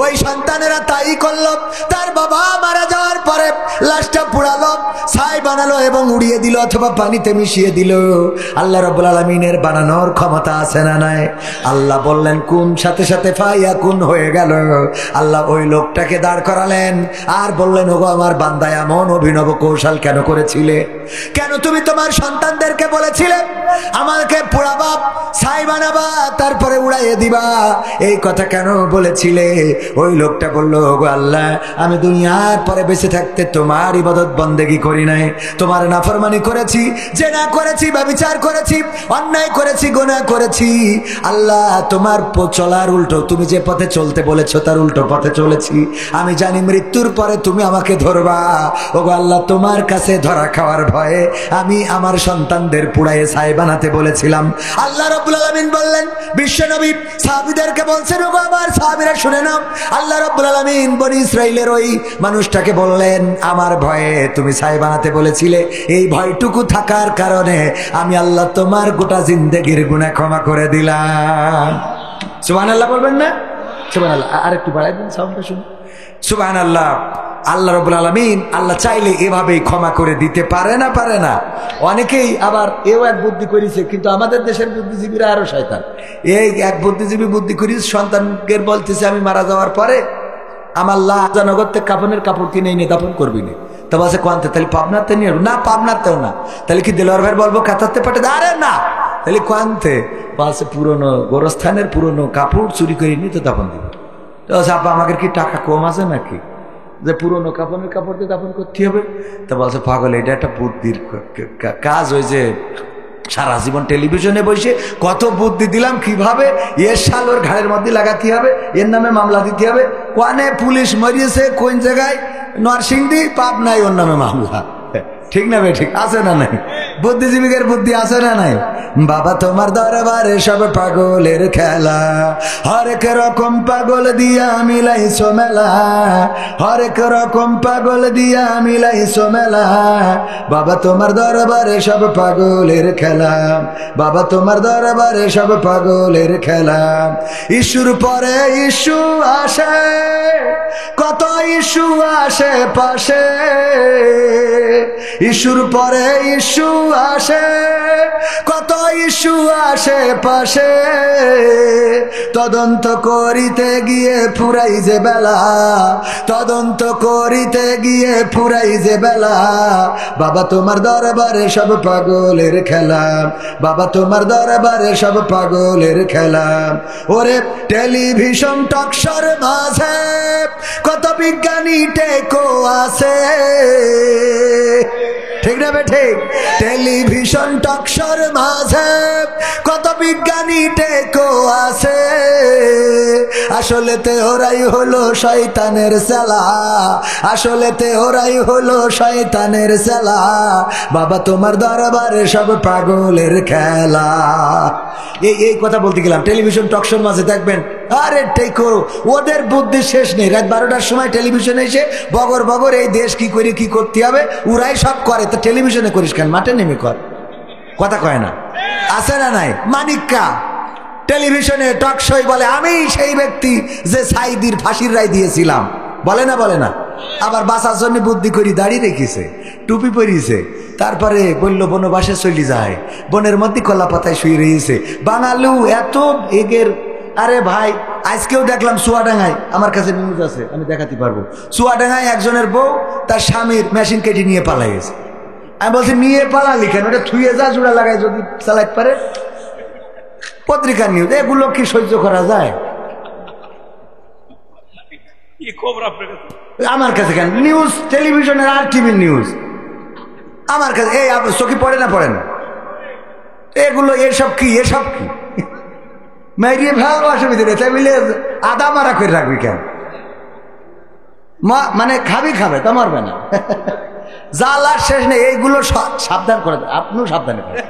ওই সন্তানেরা তাই করলো। তার বাবা মারা যাওয়ার পরে লাশটা পুড়ালো, ছাই বানালো এবং উড়িয়ে দিল, অথবা পানিতে মিশিয়ে দিল। আল্লাহ রাব্বুল আলামিনের বানানোর ক্ষমতা আছে না নাই? আল্লাহ বললেন কোন, সাথে সাথে ফাইয়া কোন হয়ে গেল। আল্লাহ ওই লোকটাকে দাঁড় করালেন আর বললেন, ওগো আমার বান্দা, এমন অভিনব কৌশল কেন করেছিলে? কেন তুমি তোমার সন্তানদেরকে বলেছিলে আমাকে পোড়াবা, ছাই বানাবা, তারপরে উড়াইয়ে দিবা? এই কথা কেন বলেছিলে? ওই লোকটা বলল, ওগো আল্লাহ, আমি দুনিয়ার পরে বেঁচে থাকতে তোমার ইবাদত বন্দেগী করি নাই, তোমার নাফরমানি করেছি, জেনা করেছি, ব্যভিচার করেছি, অন্যায় করেছি, গুনাহ করেছি। আল্লাহ তোমার চলার উল্টো, তুমি যে পথে চলতে বলেছো তার উল্টো পথে চলেছি। আমি জানি মৃত্যুর পরে তুমি আমাকে ধরবা। ওগো আল্লাহ, তোমার কাছে ধরা খাওয়ার ভয়ে আমি আমার সন্তানদের পুড়াইয়ে ছাই বানাতে বলেছিলাম। আল্লাহ রাব্বুল আলামিন বললেন, বিশ্বনবী সাহাবীদেরকে বলছেন, ওগো আমার সাহাবীরা শুনে নাও, আল্লাহ রাব্বুল আলামিন বনি ইসরাইলের ওই মানুষটাকে বললেন, আমার ভয়ে তুমি ছাই বানাতে বলেছিলে, এই ভয়টুকু থাকার কারণে আমি আল্লাহ তোমার গোটা জিন্দেগির গুনাহ ক্ষমা করে দিলাম। সুবহানাল্লাহ বলবেন না? সুবহানাল্লাহ। আর একটু বাড়াই দিন সাউন্ডটা শুনুন। সুবহানাল্লাহ। আল্লাহ রাব্বুল আলামিন আল্লাহ চাইলে এভাবেই ক্ষমা করে দিতে পারে না? পারে না? অনেকেই আবার এও এক বুদ্ধি করেছে, কিন্তু আমাদের দেশের বুদ্ধিজীবীরা আরো শয়তান। এই এক বুদ্ধিজীবী বুদ্ধি করিস, সন্তানকে বলতেছে আমি মারা যাওয়ার পরে আমার লাজনগর থেকে কাপনের কাপড় কিনে এনে দাফন করবি না। তো বলছে কোয়ান্তে, তাহলে পাবনাতে নিয়ে না? পাবনাতেও না। তাহলে কি দেলোয়ার ভাই বলবো কাতারতে পাঠে? আরে না, তাহলে কোয়ান্তে বলছে পুরনো গোরস্থানের পুরনো কাপড় চুরি করে নিয়ে তো দাফন দিবে। তো আপা আমাদের কি টাকা কম আছে নাকি যে পুরনো কাপড়ের কাপড় দিয়ে দাফন করতে হবে? তা বলছে পাগল, এটা একটা বুদ্ধির কাজ। ওই যে সারা জীবন টেলিভিশনে বসে কত বুদ্ধি দিলাম, কিভাবে এর শাল ওর ঘাড়ের মধ্যে লাগাতে হবে, এর নামে মামলা দিতে হবে, কোয়ানে পুলিশ মরিয়েছে, কোন জায়গায় নরসিংদী, পাবনায় ওর নামে মামলা। ঠিক না ভাই? ঠিক আছে না নাই? বুদ্ধিজীবীদের বুদ্ধি আছে না নাই? বাবা তোমার দরবারে সব পাগলের খেলা, হরেক রকম পাগল দিয়া মিলাইছো মেলা, হরেক রকম পাগল দিয়া মিলাইছো মেলা। বাবা তোমার দরবারে সব পাগলের খেলা, বাবা তোমার দরবারে সব পাগলের খেলা। ইস্যুর পরে ইস্যু আসে, কত ইস্যু আসে পাশে, ইস্যুর পরে ইস্যু আসে, কত ইস্যু আসে পাশে। তদন্ত করিতে গিয়ে ফুরাই যে বেলা, তদন্ত করিতে গিয়ে ফুরাই যে বেলা। বাবা তোমার দরবারে সব পাগলের খেলা, বাবা তোমার দরবারে সব পাগলের খেলা। ওরে টেলিভিশন টকশোর মাঝে কত বিজ্ঞানী টেকো আছে, ঠিক না বে ঠিক? টেলিভিশন টকশোর মাঝে কত বিজ্ঞানী টেকো আছে, আসলেতে ওরাই হলো শয়তানের সেলা, আসলেতে ওরাই হলো শয়তানের সেলা। বাবা তোমার দরবারে সব পাগলের খেলা। এই কথা বলতে গেলাম। টেলিভিশন টকশোর মাঝে দেখবেন, আরে টেকো, ওদের বুদ্ধি শেষ নেই। রাত 12টার সময় টেলিভিশনে এসে বগর বগর এই দেশ কি করে কি করতে হবে ওরাই সব করে। তো টেলিভিশনে করিস কেন? মাঠে নেমে কর। কথা কয় না? আছে না নাই? মানিক্কা টেলিভিশনে টকশোয় বলে আমি সেই ব্যক্তি যে সাইদির ফাঁসির রায় দিয়েছিলাম, বলে না? বলে না? আবার বাঁচার জন্য বুদ্ধি করি দাড়ি রেখেছে, টুপি পরিয়েছে, তারপরে বললো বনবাসে চলে যায়, বনের মধ্যে কলা পাতায় শুয়ে রয়েছে। বাঙালু এত এগের। আরে ভাই আজকেও দেখলাম চুয়াডাঙ্গায়, আমার কাছে নিউজ আছে, আমি দেখাতে পারবো। চুয়াডাঙ্গায় একজনের বউ তার স্বামীর মেশিন কেটে নিয়ে পালাইছে। আমি বলছি নিয়ে পালালি কেন? ওটা থুয়ে যা, জোড়া লাগাই যদি চালাইতে পারে। পত্রিকার নিউজ, এগুলো কি সহ্য করা যায়? আমার কাছে কেন নিউজ? টেলিভিশনের আর টিভির নিউজ আমার কাছে। এই চোখে পড়ে না? পড়ে না? এগুলো এসব কি? এসব কি মেরিয়ে ভালো অসুবিধা নেই, তাই বলে আদা মারা করে রাখবি কেন? মানে খাবি, খাবে তা মারবে না। জ্বালার শেষ নেই। এইগুলো সাবধান করে, আপনিও সাবধানে করেন।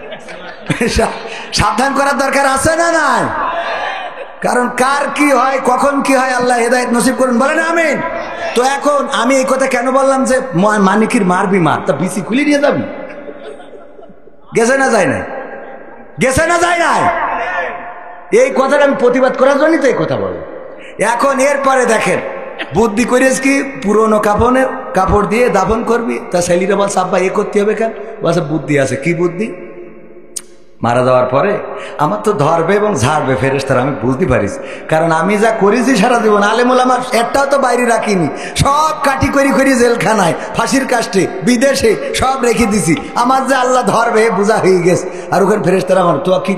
সাবধান করার দরকার আছে না নাই? কারণ কার কি হয়, কখন কি হয়, আল্লাহ হেদায়েত নসিব করুন, বলেন আমিন। তো এখন আমি এই কথা কেন বললাম যে মানিকির মারবি মার, তা বিসি খুলে নিয়ে যাবি? গেছে না যায় নাই? গেছে না যায় নাই? এই কথাটা আমি প্রতিবাদ করার জন্যই তো এই কথা বলি। এখন এরপরে দেখেন বুদ্ধি করিস কি, পুরনো কাপড় দিয়ে দাফন করবি। তা ছেলেরা বলছে আব্বা এ করতে হবে কেন? বলছে বুদ্ধি আছে। কি বুদ্ধি? মারা যাওয়ার পরে আমার তো ধরবে এবং ঝাড়বে ফেরেশতারা, আমি বুঝতে পারিস। কারণ আমি যা করেছি সারা জীবন, আলেমুল আমার একটাও তো বাইরে রাখিনি, সব কাটি করি জেলখানায়, ফাঁসির কাস্টে, বিদেশে সব রেখে দিছি। আমার যে আল্লাহ ধরবে বোঝা হয়ে গেছে। আর ওখানে ফেরেশতারা আমার, তো কি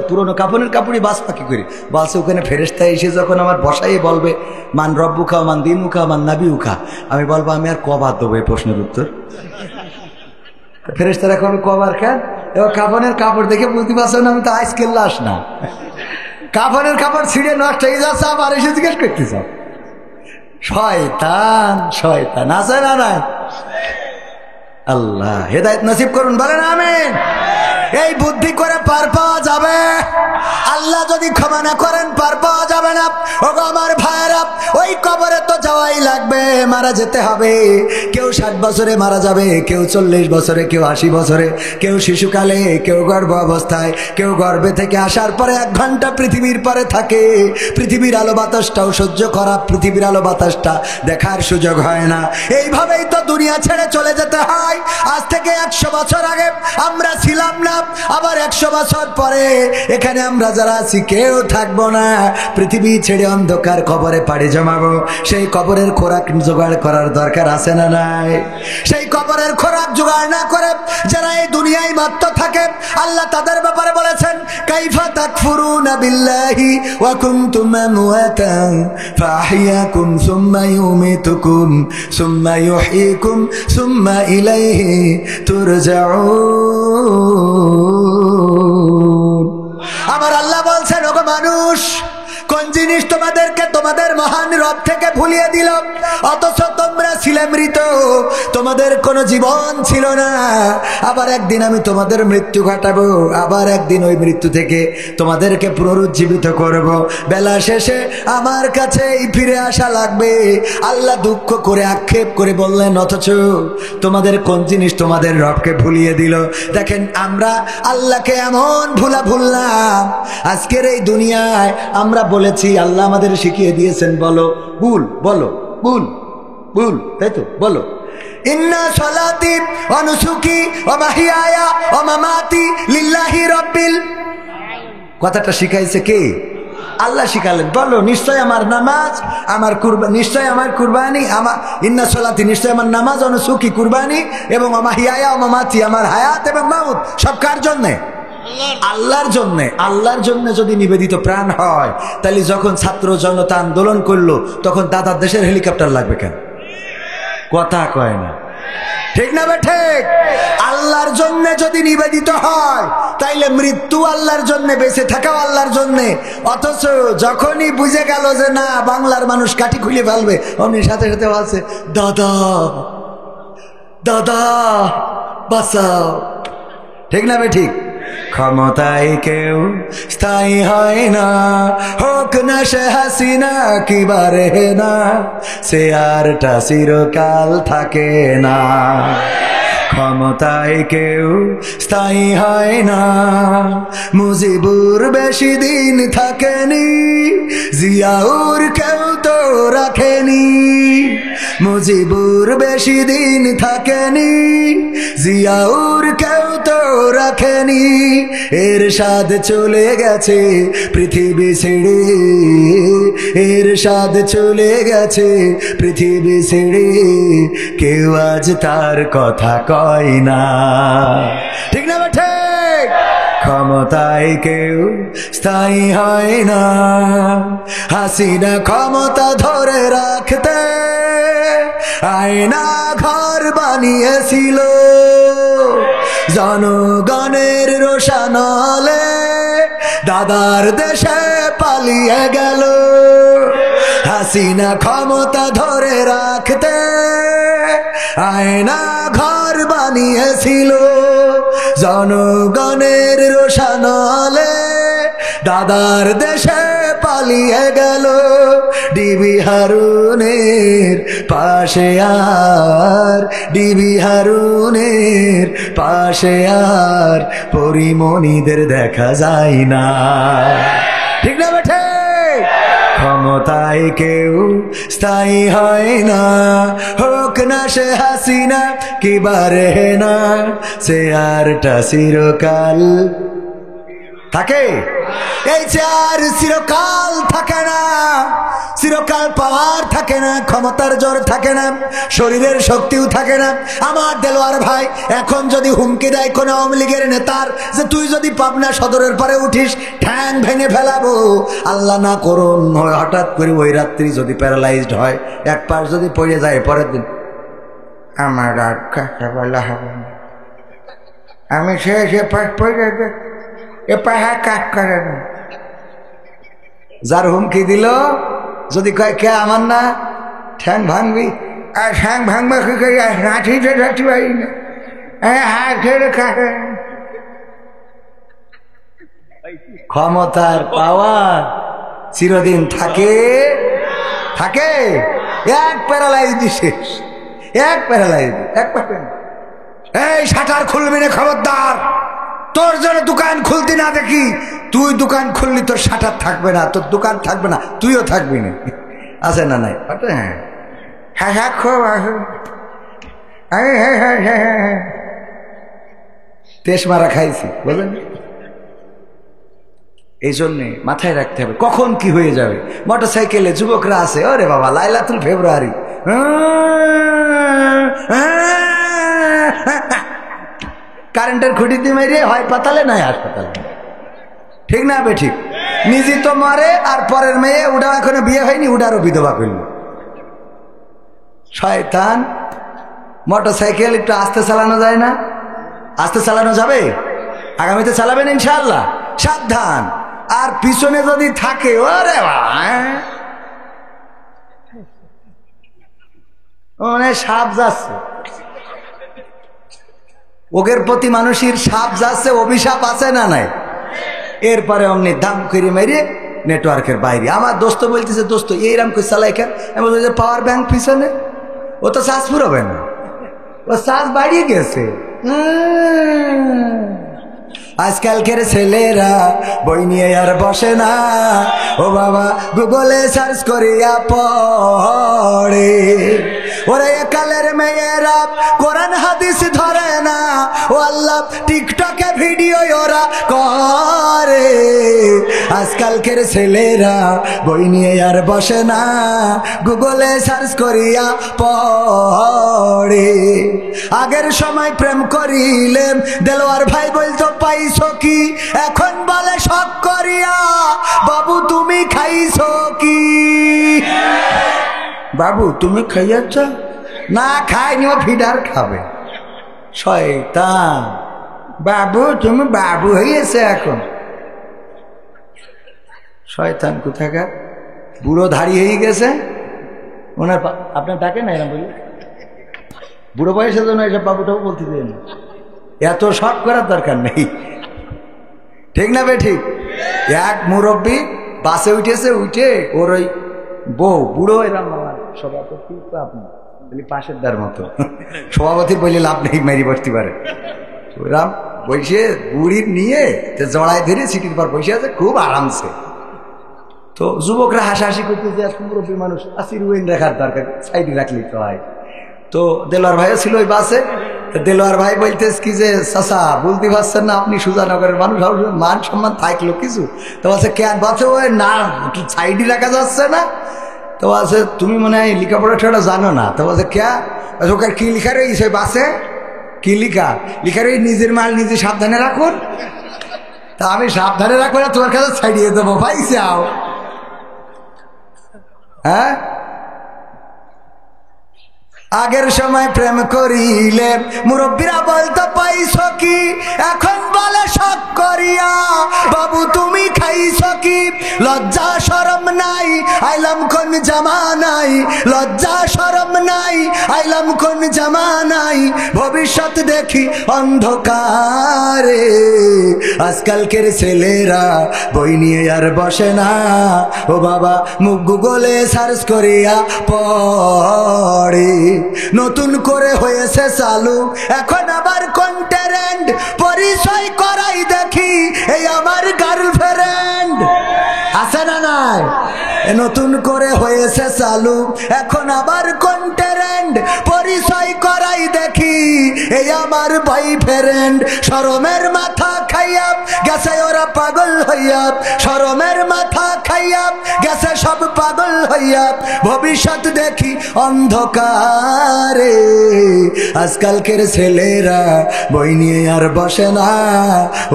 পুরোনো কাপড়ই বাঁচপা কি করি? বলছে ওখানে ফেরেশতা এসে যখন আমার বসাই বলবে মান রব্বুকা মান দিনুকা মান নাবিউকা, আমি বলবো আমি আর কবার দেবো এই প্রশ্নের উত্তর? ফেরেশতারা এখন কবার কেন? এবার কাফনের কাপড় দেখে বুঝতে পারছো না আমি তো আজকের লাশ না। কাফনের কাপড় ছিঁড়ে নষ্ট হয়ে যাচ্ছে, আবার এসে জিজ্ঞেস করতে চাও। শয়তান, শয়তান আছে না নাই? আল্লাহ হেদায়েত নসিব করুন, বলেন আমিন। এই বুদ্ধি করে পার পাওয়া যাবে? আল্লাহ যদি ক্ষমা না করেন পার পাওয়া যাবে না। ওগো আমার ভাইয়েরা, ওই কবরে তো যাওয়াই লাগবে, মারা যেতে হবে। কেউ 60 বছরে মারা যাবে, কেউ 40 বছরে, কেউ 80 বছরে, কেউ শিশুকালে, কেউ গর্ভ অবস্থায়, কেউ গর্ভে থেকে আসার পরে 1 ঘন্টা পৃথিবীর পরে থাকে। পৃথিবীর আলো বাতাসটাও সহ্য করা, পৃথিবীর আলো বাতাসটা দেখার সুযোগ হয় না। এইভাবেই তো দুনিয়া ছেড়ে চলে যেতে হয়। আজ থেকে 100 বছর আগে আমরা ছিলাম না, আবার 100 বছর পরে এখানে আমরা যারা আছি কেউ থাকবো না। পৃথিবী ছেড়ে অন্ধকার কবরে পাড়ি জমাবো। সেই কবরের খোরাক জোগাড় করার দরকার আছে না নাই? সেই কবরের খোরাক জোগাড় না করে যারা এই দুনিয়ায় মাত্র থাকে, আল্লাহ তাদের ব্যাপারে বলেছেন কাইফা তাকফুরুনা বিল্লাহি ওয়া কুনতুম আমওয়াতান ফাআহইয়াকুম সুম্মা ইউমিতুকুম সুম্মা ইউহয়িকুম সুম্মা ইলাইহি তুরজাউন। আমার আল্লাহ বলছেন ওগো মানুষ, কোন জিনিস তোমাদেরকে তোমাদের মহান রব থেকে ভুলিয়ে দিল, অথচ তোমরা ছিলে মৃত, তোমাদের কোনো জীবন ছিল না। আবার একদিন আমি তোমাদের মৃত্যু ঘটাবো, আবার একদিন ওই মৃত্যু থেকে তোমাদেরকে পুনরুজ্জীবিত করব। বেলা শেষে আমার কাছেই ফিরে আসা লাগবে। আল্লাহ দুঃখ করে আক্ষেপ করে বললেন, অথচ তোমাদের কোন জিনিস তোমাদের রবকে ভুলিয়ে দিল? দেখেন, আমরা আল্লাহকে এমন ভুললাম। আজকের এই দুনিয়ায় আমরা বলেছি, আল্লাহ আমাদের শিখিয়ে দিয়েছেন, বলো ভুল, বলো ভুল, ভুল, তাই তো? বলো, ইন্না সলাতি ওয়া নুসুকি ওয়া মাহিয়ায়া ওয়া মামাতি লিল্লাহি রাব্বিল। কথাটা শিখাইছে কে? আল্লাহ শিখালেন। বলো, নিশ্চয় আমার নামাজ, আমার কুরবানি, নিশ্চয় আমার কুরবানি, আমার ইন্না সলাতি, নিশ্চয় আমার নামাজ, ওয়া নুসুকি কুরবানি, এবং ওয়া মাহিয়ায়া ওয়া মামাতি, আমার হায়াত এবং মাউত সব কার জন্য? আল্লাহর জন্য। আল্লাহর জন্য যদি নিবেদিত প্রাণ হয়, তাহলে যখন ছাত্র জনতা আন্দোলন করলো, তখন দাদার দেশের হেলিকপ্টার লাগবে কেন? কথা কয় না, ঠিক না বে ঠিক? আল্লাহর জন্য যদি নিবেদিত হয়, তাইলে মৃত্যু আল্লাহর জন্য, বেঁচে থাকাও আল্লাহর জন্য। অথচ যখনই বুঝে গেল যে না, বাংলার মানুষ কাঠি খুলে ফেলবে, অমনি সাথে সাথে আছে, দাদা দাদা বাঁচাও, ঠিক না বে ঠিক? ক্ষমতায় কেউ স্থায়ী হয় না, হোক না সে হাসিনা কি বারে না, সে আরটা চিরকাল থাকে না। ক্ষমতায় কেউ স্থায়ী হয় না, মুজিবুর বেশি দিন থাকেনি, জিয়াউর কেউ তো রাখেনি। মুজিবুর বেশি দিন থাকেনি, জিয়াউর কেউ তো রাখেনি। এরশাদ চলে গেছে পৃথিবী ছেড়ে, এরশাদ চলে গেছে পৃথিবী ছেড়ে, কেউ আজ তার কথা কয় না, ঠিক না ঠিক? ক্ষমতায় কেউ স্থায়ী হয় না, হাসিনা ক্ষমতা ধরে রাখতে আয়না ঘর বানিয়েছিল, জনগণের রোশানলে দাদার দেশে পালিয়ে গেল। হাসিনা ক্ষমতা ধরে রাখতে আয়না ঘর বানিয়েছিল, জনগণের রোশানলে দাদার দেশে পালিয়ে গেল। ডিবি হারুনের পাশে আর, ডিবি হারুনের পাশে আর পরিমণিদের দেখা যায় না, ঠিক না বেঠে? ক্ষমতায় কেউ স্থায়ী হয় না, হোক না সে হাসিনা কি বারে না, সে আরটা চিরকাল থাকে। এই চেয়ার চিরকাল থাকে না, চিরকাল পাওয়ার থাকে না, ক্ষমতার জোর থাকে না, শরীরের শক্তিও থাকে না। আমার দেলোয়ার ভাই এখন যদি হুমকি দেয় কোন আওয়ামী লীগের নেতার যে তুই যদি পাবনা সদরের পরে উঠিস ঠ্যাং ভেঙে ফেলাবো, আল্লাহ না করুন হঠাৎ করে ওই রাত্রি যদি প্যারালাইজড হয়, এক পাশ যদি পড়ে যায়, পরের দিন আমার আর কাকা বলা হবে না, আমি সে পাশ পড়ে এ পাহা কাক করে না। যার হুমকি দিল যদি কয় কে আমার না, ঠ্যাং ভাঙবি, আর ঠ্যাং ভাঙবা কি করি, রাঁচিতে রাখতে পারি না, হাত ধরে কাটে। ক্ষমতার পাওয়ার চিরদিন থাকে থাকে, এক প্যারালাইজ শেষ, এক প্যারালাইজ, এক প্যারালাইজ। এই শাটার খুলবি না, খবরদার, তোর জন্য দোকান খুলতে না দেখি, তুই দোকান খুললি তোর শাটার থাকবে না, তোর দোকান থাকবে না, তুইও থাকবি না, আছে না নাই? হ্যাঁ হ্যাঁ হ্যাঁ খুব তেজ মারা খাইছি, বলেন। এই জন্যে মাথায় রাখতে হবে কখন কি হয়ে যাবে। মোটর সাইকেলে যুবকরা আছে, ওরে বাবা লাইলাতুল ফেব্রুয়ারি, কারেন্টের খুঁটিতে মেরে হয় পাতালে নয় হাসপাতালে, ঠিক না বে ঠিক? নিজে তো মরে, আর পরের মেয়ে উডা এখনো বিয়ে হয়নি, উডারও বিধবা করল। শয়তান। মোটর সাইকেল একটু আস্তে চালানো যায় না? আস্তে চালানো যাবে, আগামীতে চালাবেন ইনশাআল্লাহ, সাবধান। আর পিছনে যদি থাকে, ওরে বাবা মানে সাপ যাচ্ছে, ওগের প্রতি মানুষের সাপ যাচ্ছে, অভিশাপ আছে না নাই? এরপরে অমনি দাম করে মেরে নেটওয়ার্কের বাইরে। আমার দোস্ত বলতেছে, দোস্ত এইরাম করে চালাই কেন? আমি বলছি পাওয়ার ব্যাংক পিছনে, ও তো চার্জ ফুরাবে না, ও চার্জ বাড়িয়ে গেছে। আজকালকের ছেলেরা বই নিয়ে আর বসে না, ও বাবা গুগলে সার্চ করিয়া পড়ে। ওরে কালের মেয়েরা কোরআন হাদিস ধরে না, ও আল্লাহ টিকটকে ভিডিও ওরা করে। আজকালকের ছেলেরা বই নিয়ে আর বসে না, গুগলে সার্চ করিয়া পড়ে। আগের সময় প্রেম করিলে দেলোয়ার ভাই বলতো পাইছো কি, এখন বলে শখ করিয়া বাবু তুমি খাইছো কি? বাবু তুমি খাইয়াছ না? খাইনি, ও ফিডার খাবে শয়তান। বাবু তুমি বাবু হইয়াছে এখন, শয়তান কোথাকার, বুড়ো ধাড়ি হয়ে গেছে ওনার। আপনার ডাকে না এরকম বলি, বুড়ো বয়সের জন্য এসব বাবুটাও বলতে দেন, এত শখ করার দরকার নেই, ঠিক না বে ঠিক? এক মুরব্বী বাসে উঠেছে, উঠে ওর ওই বউ বুড়ো এরাম, আমার সভাপতি তো আপনি পাশের দার মতো, সভাপতির বললে লাভ নেই, মেরি বসতে পারে। ওরাম বসে বুড়ির নিয়ে জড়ায় ধরে সিটির পর বসে আছে খুব আরামসে। তো যুবকরা হাসাহাসি করতেছে, এত মুরব্বী মানুষ আসির ওয়েন রাখার দরকার, সাইডে রাখলেই তো হয়। তো দেলোয়ার ভাইও ছিল ওই বাসে। দেলোয়ার ভাই বলতেস কি যে চাচা বলতে পারছেন না আপনি সুজানগরের মানুষ, মান সম্মান থাকলো কিছু? তো বলছে কেন? বলছে ওই না সাইডে রাখা যাচ্ছে না। তো বলছে তুমি মনে হয় লেখাপড়া ঠেড়া জানো না। তো বলছে কে? ওকে কি লিখা রয়েছে বাসে? কি লিখা? লিখা রয়েছে নিজের মাল নিজে সাবধানে রাখুন। তা আমি সাবধানে রাখবো না, তোমার কাছে ছাড়িয়ে দেবো ভাই যাও। হ্যাঁ, আগের সময় প্রেম করিলে মুরব্বীরা বলতো পাইছো কি, এখন বলে শখ করিয়া বাবু তুমি খাইছো কি? লজ্জা শরম নাই, আইলাম কোন জামানাই, লজ্জা শরম নাই, আইলাম কোন জামানাই, ভবিষ্যৎ দেখি অন্ধকারে। আজকালকের ছেলেরা বই নিয়ে আর বসে না, ও বাবা মুখ গুগলে সার্চ করিয়া পড়ে। নতুন করে হয়েছে চালু এখন আবার কন্টেন্ট, পরিচয় করাই দেখি এই আমার গার্লফ্রেন্ড, আছে না নাই? নতুন করে হয়েছে চালু এখন আবার কন্টেন্ট, পরিচয় করাই দেখি এই আমার বয়ফ্রেন্ড। শরমের মাথা খাইয়া গেছে ওরা পাগল হইয়া, শরমের মাথা খাইয়া গেছে সব পাগল হইয়া, ভবিষ্যৎ দেখি অন্ধকারে। আজকালকের ছেলেরা বই নিয়ে আর বসে না,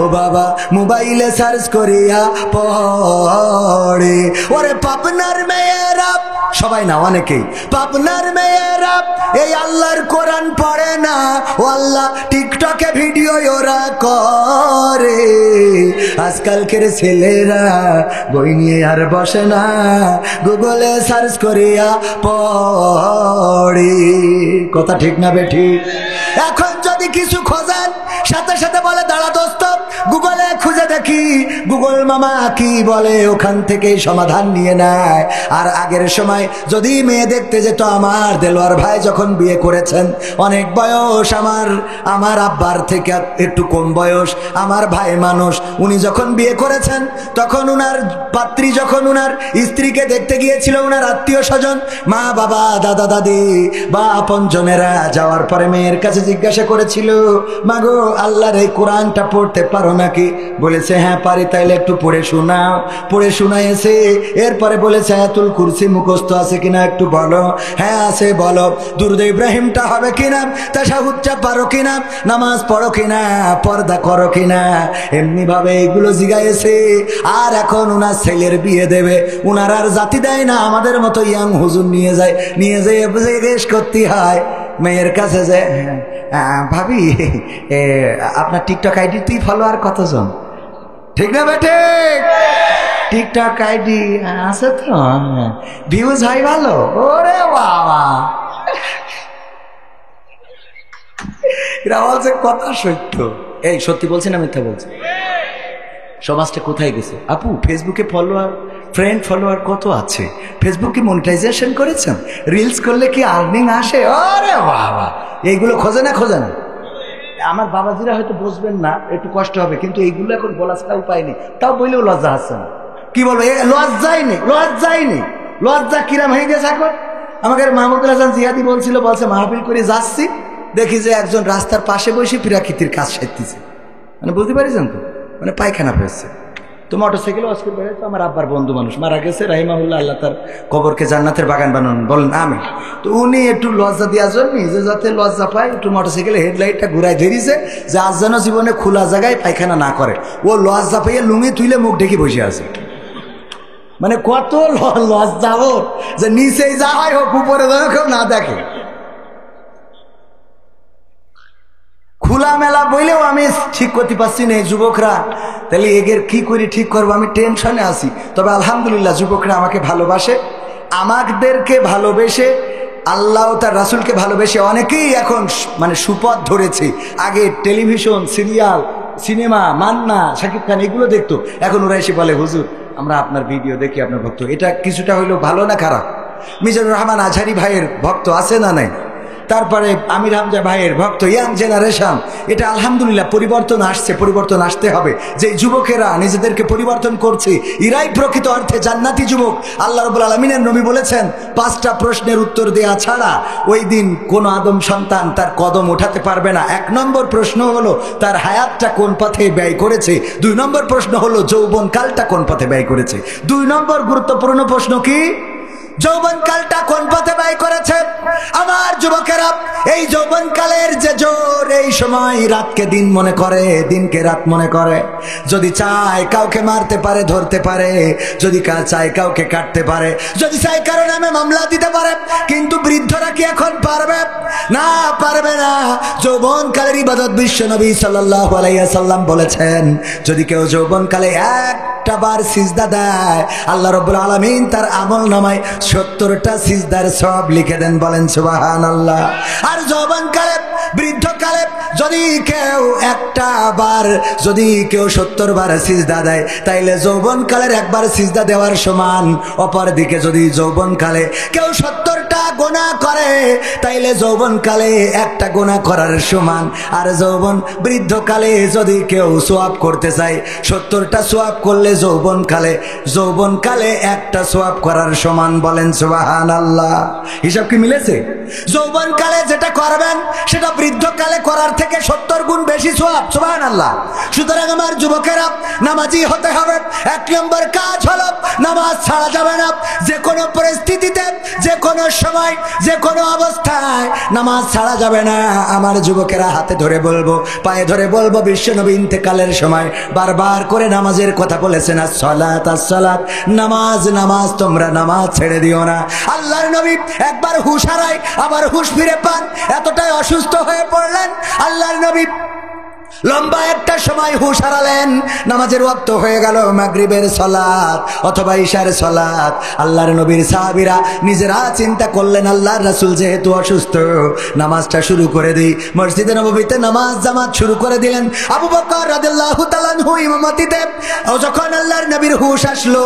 ও বাবা মোবাইলে সার্চ করিয়া পড়ে। ওরে পাবনার মেয়েরা, সবাই না অনেকেই, পাবনার মেয়েরা এই আল্লাহর কোরআন পড়ে না, ও আল্লাহ টিকটকে ভিডিও ওরা করে। আজকালকের ছেলেরা বই নিয়ে আর বসে না, গুগলে সার্চ করিয়া পড়ে। কথা ঠিক না বেঠিক? এখন যদি কিছু খোঁজেন সাথে সাথে বলে দাঁড়া দোস্ত গুগলে খুঁজে দেখি, গুগল মামা কি বলে ওখান থেকে সমাধান নিয়ে নেয়। আর আগের সময় যদি মেয়ে দেখতে যেত, আমার দেলোয়ার ভাই যখন বিয়ে করেছেন অনেক বয়স, আমার আব্বার থেকে একটু কম বয়স, আমার ভাই মানুষ, উনি যখন বিয়ে করেছেন তখন উনার পাত্রী যখন উনার স্ত্রীকে দেখতে গিয়েছিল, উনার আত্মীয় স্বজন মা বাবা দাদা দাদি বা আপনজনেরা যাওয়ার পরে মেয়ের কাছে জিজ্ঞাসা করেছিল, মাগো আল্লাহর এই কোরআনটা পড়তে পারো নাকি? বলেছে হ্যাঁ পারি। তাইলে একটু পড়ে শোনাও। পড়ে শোনাইছে। এরপরে বলেছে আয়াতুল কুরসি মুখস্থ আছে কিনা একটু বলো। হ্যাঁ আছে, বলো। দুরূদ ইব্রাহিমটা হবে কিনা, তাশাহুদটা পারো কিনা, নামাজ পড়ো কিনা, পর্দা করো কিনা, এমনি ভাবে এগুলো জিগাইছে। আর এখন উনার ছেলের বিয়ে দেবে, উনার আর জাতি দেয় না, আমাদের মতো ইয়াং হুজুর নিয়ে যায় জিজ্ঞেস করতে হয় মেয়ের কাছে যে ভাবি আপনার টিকটক আইডিতেই ফলোয়ার কতজন? ঠিক না বেটে? টিকটক আইডি আছে তো, ভিউজ হয় ভালো? ওরে বাবা, এরা বলছে কথা সত্য। এই সত্যি বলছি না মিথ্যা বলছি? সমাজটা কোথায় গেছে আপু? ফেসবুকে ফ্রেন্ড ফলোয়ার কত আছে? ফেসবুকে মনিটাইজেশন করেছেন? রিলস করলে কি আর্নিং আসে? আরে বাবা, এইগুলো খোঁজে না খোঁজে না? আমার বাবাজিরা হয়তো বুঝবেন না, একটু কষ্ট হবে, কিন্তু এইগুলো এখন বলার উপায় নেই। তাও বললেও লজ্জা আসছে না। কি বলবো? লজ্জাই নেই, লজ্জাই নেই। লজ্জা কিরাম হয়ে গেছে এখন। আমাকে মাহমুদুল হাসান জিহাদি বলছে মাহফিল করে যাচ্ছি, দেখি যে একজন রাস্তার পাশে বসে প্রাকৃতির কাজ সারতেছে। মানে বুঝতে পারিছেন তো, মানে পায়খানা পেয়েছে। তো মোটরসাইকেলে অস্কার বেড়েছে। আমার আব্বার বন্ধু মানুষ মারা গেছে রাহিমাহুল্লাহ, আল্লাহ তার কবরকে জান্নাতের বাগান বানান বলেন আমি। তো উনি একটু লজ্জা দেওয়ার জন্য, যে যাতে লজ্জা পায়, একটু মোটরসাইকেলে হেডলাইটটা ঘুরাই ধরিছে যে আজ যেন জীবনে খোলা জায়গায় পায়খানা না করে। ও লজ্জা পাইয়ে লুঙ্গি তুলে মুখ ঢেকে বসে আছে। মানে কত লজ্জা ওর, যে নিচেই যা হয় হোক, উপরে যেন কেউ না দেখে। খোলা মেলা বইলেও আমি ঠিক করতে পারছি না। যুবকরা তাহলে এগের কি করে ঠিক করবো, আমি টেনশনে আছি। তবে আলহামদুলিল্লাহ যুবকরা আমাকে ভালোবাসে, আমাদেরকে ভালোবেসে, আল্লাহ তার রাসূলকে ভালোবেসে অনেকেই এখন মানে সুপথ ধরেছে। আগে television, serial, cinema, Manna, Shakib Khan এগুলো দেখতো, এখন ওরা এসে বলে হুজুর আমরা আপনার ভিডিও দেখি, আপনার ভক্ত। এটা কিছুটা হইলেও ভালো না খারাপ? মিজানুর রহমান আজহারি ভাইয়ের ভক্ত আছে না নাই? তারপরে আমির হামজা ভাইয়ের ভক্ত, ইয়াং জেনারেশন। এটা আলহামদুলিল্লাহ পরিবর্তন আসছে, পরিবর্তন আসতে হবে। যে যুবকেরা নিজেদেরকে পরিবর্তন করছে, এরাই প্রকৃত অর্থে জান্নাতি যুবক। আল্লাহ রাব্বুল আলামিনের নবী বলেছেন 5টা প্রশ্নের উত্তর দেয়া ছাড়া ওই দিন কোন আদম সন্তান তার কদম ওঠাতে পারবে না। 1 নম্বর প্রশ্ন হলো তার হায়াতটা কোন পথে ব্যয় করেছে। 2 নম্বর প্রশ্ন হলো যৌবনকালটা কোন পথে ব্যয় করেছে। 2 নম্বর গুরুত্বপূর্ণ প্রশ্ন কি? যৌবনকালটা কোন পথে ব্যয় করেছে। আমার যুবকেরা, এই যৌবনকালের যে জোর, এই সময় রাতকে দিন মনে করে, দিনকে রাত মনে করে। যদি চায় কাউকে মারতে পারে, ধরতে পারে, যদি চায় কাউকে কাটতে পারে, যদি চায় কারো নামে মামলা দিতে পারে। কিন্তু বৃদ্ধরা কি এখন পারবে? না, পারবে না। যৌবনকালের ইবাদত বিশ্ব নবী সাল্লাল্লাহু আলাইহি ওয়াসাল্লাম বলেছেন, যদি কেউ যৌবনকালে একটা বার সিজদা দেয়, আল্লাহ রাব্বুল আলামিন তার আমলনামায় 70টা সিজদার সওয়াব লিখে দেন। বলেন সুবহানাল্লাহ। আর যৌবনকালে, বৃদ্ধকালে যদি কেউ একটা বার, যদি কেউ 70 বার সিজদা দেয়, তাইলে যৌবনকালের একবার সিজদা দেওয়ার সমান। অপরদিকে যদি যৌবনকালে কেউ 70টা গুনাহ করে, তাইলে যৌবনকালে একটা গুনাহ করার সমান। আর বৃদ্ধকালে যদি কেউ সওয়াব করতে চায়, 70টা সওয়াব করলে যৌবনকালে একটা সওয়াব করার সমান। বলেন সুবহানাল্লাহ। হিসাব কি মিলেছে? যৌবনকালে যেটা করবেন সেটা বৃদ্ধকালে করার থেকে 70 গুণ বেশি সওয়াব। সুবহানাল্লাহ। সুতরাং আমার যুবকেরা, নামাজি হতে হবে। 1 নম্বর কাজ হলো নামাজ ছাড়া যাবে না। যে কোনো পরিস্থিতিতে, যে কোনো সময়, যে কোনো অবস্থায় নামাজ ছাড়া যাবে না। আমার যুবকেরা হাতে ধরে বলবো, পায়ে ধরে বলবো, বিশ্বনবী ইন্তেকালের সময় বারবার করে নামাজের কথা বলেছেন, আসসালাত আসসালাত, নামাজ নামাজ, তোমরা নামাজ ছেড়ে দিও না। আল্লাহর নবী একবার হুঁশ হারায়, আবার হুঁশ ফিরে পান, এতটাই অসুস্থ হয়ে পড়লেন। আল্লাহর নবী লম্বা একটা সময় হুঁশ হারালেন। নামাজের ওয়াক্ত হয়ে গেল, মাগরিবের সালাত অথবা ইশার সালাত। আল্লাহর নবীর সাহাবীরা নিজেরা চিন্তা করলেন, আল্লাহর রাসূল যেহেতু অসুস্থ, নামাজটা শুরু করে দেই। মসজিদে নববীতে নামাজ জামাত শুরু করে দিলেন। আবু বকর রাদিয়াল্লাহু তাআলা আনহু ইমামতিতে। যখন আল্লাহর নবীর হুঁশ আসলো,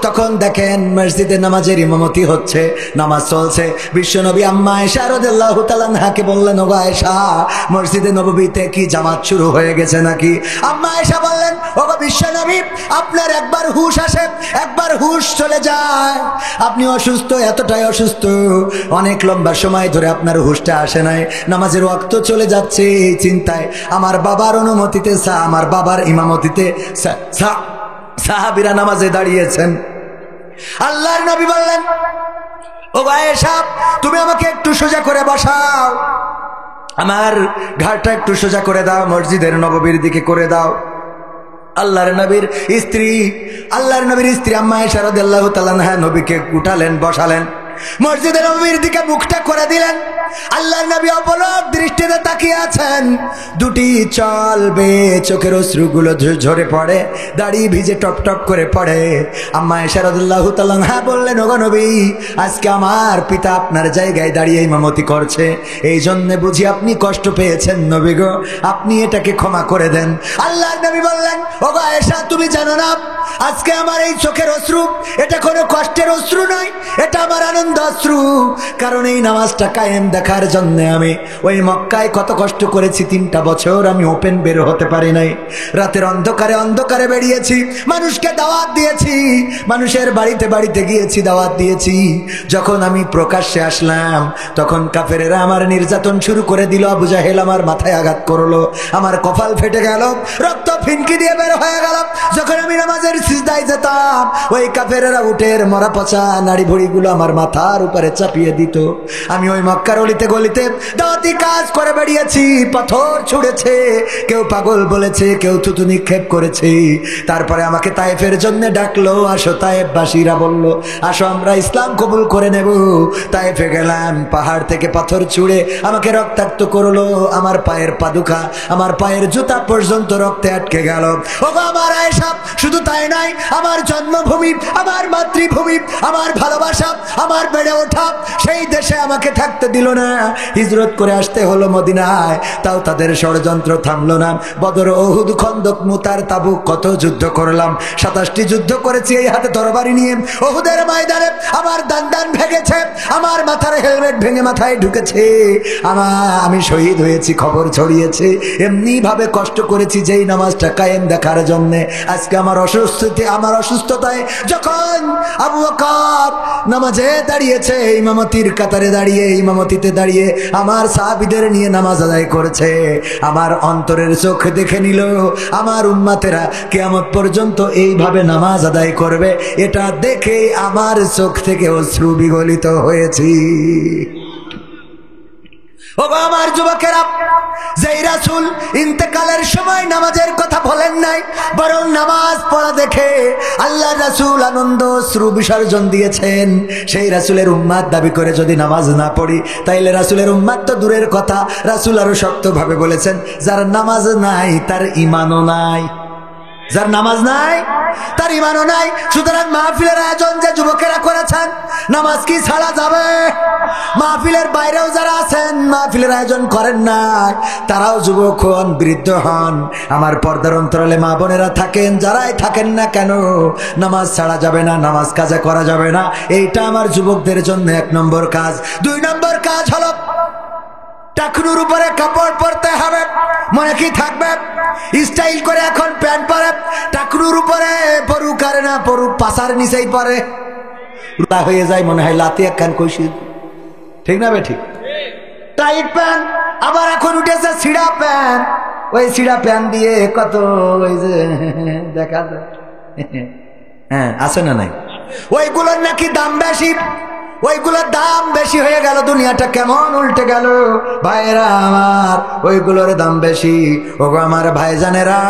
তখন দেখেন মসজিদে নামাজের ইমামতি হচ্ছে, নামাজ চলছে। বিশ্বনবী আম্মা আয়েশা রাদিয়াল্লাহু তাআলা আনহাকে বললেন, ওগো আয়েশা, মসজিদে নববীতে কি জামাত শুরু হয়ে গেছে নাকি? আম্মা আয়েশা বললেন, ওগো বিশ্বনবী, আপনার একবার হুঁশ আসে, একবার হুঁশ চলে যায়। আপনি অসুস্থ, এতটাই অসুস্থ, অনেক লম্বা সময় ধরে আপনার হুঁশটা আসে নাই। নামাজের ওয়াক্ত চলে যাচ্ছে, এই চিন্তায় আমার বাবার অনুমতিতে, আমার বাবার ইমামতিতে সাহাবীরা নামাজে দাঁড়িয়েছেন। আল্লাহর নবী বললেন, ওগো আয়েশা, তুমি আমাকে একটু সোজা করে বসাও, আমার ঘাড়টা একটু সোজা করে দাও, মসজিদের নববীর দিকে করে দাও। আল্লাহর নবীর স্ত্রী আম্মা আয়েশা রাদিয়াল্লাহু তাআলা আনহা নবীকে উঠালেন, বসালেন, মসজিদের নববীর দিকে মুখটা করে দিলেন। আল্লাহর নবী অপলক দৃষ্টিতে তাকিয়ে আছেন, দুটি চলবে চোখের অশ্রুগুলো ঝরে পড়ে, দাড়ি ভিজে টপ টপ করে পড়ে। আম্মা আয়েশা রাদিয়াল্লাহু তাআলা আনহা বললেন, ওগো নবী, আজকে আমার পিতা আপনার জায়গায় দাঁড়িয়ে ইমামতি করছে, এই জন্য বুঝি আপনি কষ্ট পেয়েছেন নবী গো, আপনি এটাকে ক্ষমা করে দেন। আল্লাহর নবী বললেন, ওগো আয়েশা, তুমি জানো না আজকে আমার এই চোখের অশ্রু এটা কোনো কষ্টের অশ্রু নয়, এটা আমার আনন্দ অশ্রু। কারণ এই নামাজটা কায়েম দেখার জন্য আমি ওই মক্কায় কত কষ্ট করেছি, 3টা বছর আমি ওপেন বের হতে পারি নাই। রাতের অন্ধকারে অন্ধকারে বেরিয়েছি, মানুষকে দাওয়াত দিয়েছি, মানুষের বাড়িতে বাড়িতে গিয়েছি, দাওয়াত দিয়েছি। যখন আমি প্রকাশ্যে আসলাম তখন কাফেরেরা আমার নির্যাতন শুরু করে দিল। আবু জাহেল আমার মাথায় আঘাত করলো, আমার কপাল ফেটে গেল, রক্ত ফিনকি দিয়ে বের হয়ে গেল। যখন আমি নামাজের সিজদায় যেতাম, ওই কাফেরেরা উটের মরা পচা নাড়ি ভুড়িগুলো আমার মাথার উপরে চাপিয়ে দিত। আমি ওই মক্কার অলিতে গলিতে দাওয়াতি কাজ করে বেরিয়েছি, পাথর ছুঁড়েছে, কেউ পাগল বলেছে, কেউ থুতু নিক্ষেপ করেছে। তারপরে আমাকে তায়েফের জন্য ডাকলো, আসো তায়েফবাসীরা বলল, আসো আমরা ইসলাম কবুল করে নেব। তায়েফে গেলাম, পাহাড় থেকে পাথর ছুঁড়ে আমাকে রক্তাক্ত করলো, আমার পায়ের পাদুকা, আমার পায়ের জুতা পর্যন্ত রক্তে আটকে গেল। ওগো আমার আয়েশা, শুধু তাই নাই, আমার জন্মভূমি, আমার মাতৃভূমি, আমার ভালোবাসা, আমার বেড়ে ওঠা সেই দেশে আমাকে থাকতে দিল না, হিজরত করে আসতে হলো মদিনায়। তাও তাদের ষড়যন্ত্র থামলো না। বদর, উহুদ, খন্দক, মুতার, তাবুক কত যুদ্ধ করলাম, 27টি যুদ্ধ করেছি এই হাতে তরবারি নিয়ে। উহুদের ময়দানে আমার দান ভেঙেছে, আমার মাথার হেলমেট ভেঙে মাথায় ঢুকেছে, আমি শহীদ হয়েছি, খবর ছড়িয়েছে। এমনি ভাবে কষ্ট করেছি যেই নামাজটা কায়েম দেখার জন্য। আজকে আমার অসুস্থতায় যখন আবু বকর নামাজে দাঁড়িয়েছে, ইমামতির কাতারে দাঁড়িয়ে, ইমামতিতে দাঁড়িয়ে আমার সাহাবীদের নিয়ে নামাজ আদায় করেছে, আমার অন্তরের চোখ দেখে নিল আমার উম্মতেরা কিয়ামত পর্যন্ত এইভাবে নামাজ আদায় করবে। এটা দেখে আমার চোখ থেকে অশ্রু বিগলিত হয়েছি। ও আমার যুবকেরা, যেই রাসূল ইন্তেকালের সময় নামাজের কথা বলেন নাই, বরং নামাজ পড়া দেখে আল্লাহর রাসূল আনন্দ অশ্রু বিসর্জন দিয়েছেন, সেই রাসূলের উম্মত দাবি করে যদি নামাজ না পড়ি, তাইলে রাসূলের উম্মত তো দূরের কথা, রাসূল আরো শক্তভাবে বলেছেন, যার নামাজ নাই তার ঈমানও নাই, যার নামাজ নাই তার ঈমানও নাই। সুতরাং মাহফিলের আয়োজন যে যুবকেরা করেছেন, নামাজ কি ছাড়া যাবে? মাহফিলের বাইরেও যারা আছেন, মাহফিলের আয়োজন করেন না, তারাও যুবক হন, বৃদ্ধ হন, আমার পর্দার অন্তরালে মা বোনেরা থাকেন, যারাই থাকেন না কেন, নামাজ ছাড়া যাবে না, নামাজ কাজা করা যাবে না। এইটা আমার যুবকদের জন্য 1 নম্বর কাজ। 2 নম্বর কাজ হলো টাকনুর উপরে কাপড় পরতে হবে। মনে কি থাকবে? স্টাইল করে এখন প্যান্ট পরে, টাকনুর উপরে পরুক আর না পরুক, পাশার নিচেই পরে, হয়ে যায় মনে হয় লাতি একখান কইছি, ঠিক না বেঠিক? টাইট প্যান্ট, আবার এখন উঠেছে ছিঁড়া প্যান্ট, ওই ছিঁড়া প্যান্ট দিয়ে কত ওই যে দেখা যায়, হ্যাঁ আছে না নাই? ওইগুলোর নাকি দাম বেশি, ওইগুলোর দাম বেশি হয়ে গেল। দুনিয়াটা কেমন উল্টে গেল ভাইরা আমার, ওইগুলোর দাম বেশি। ওগো আমার ভাইজানেরা,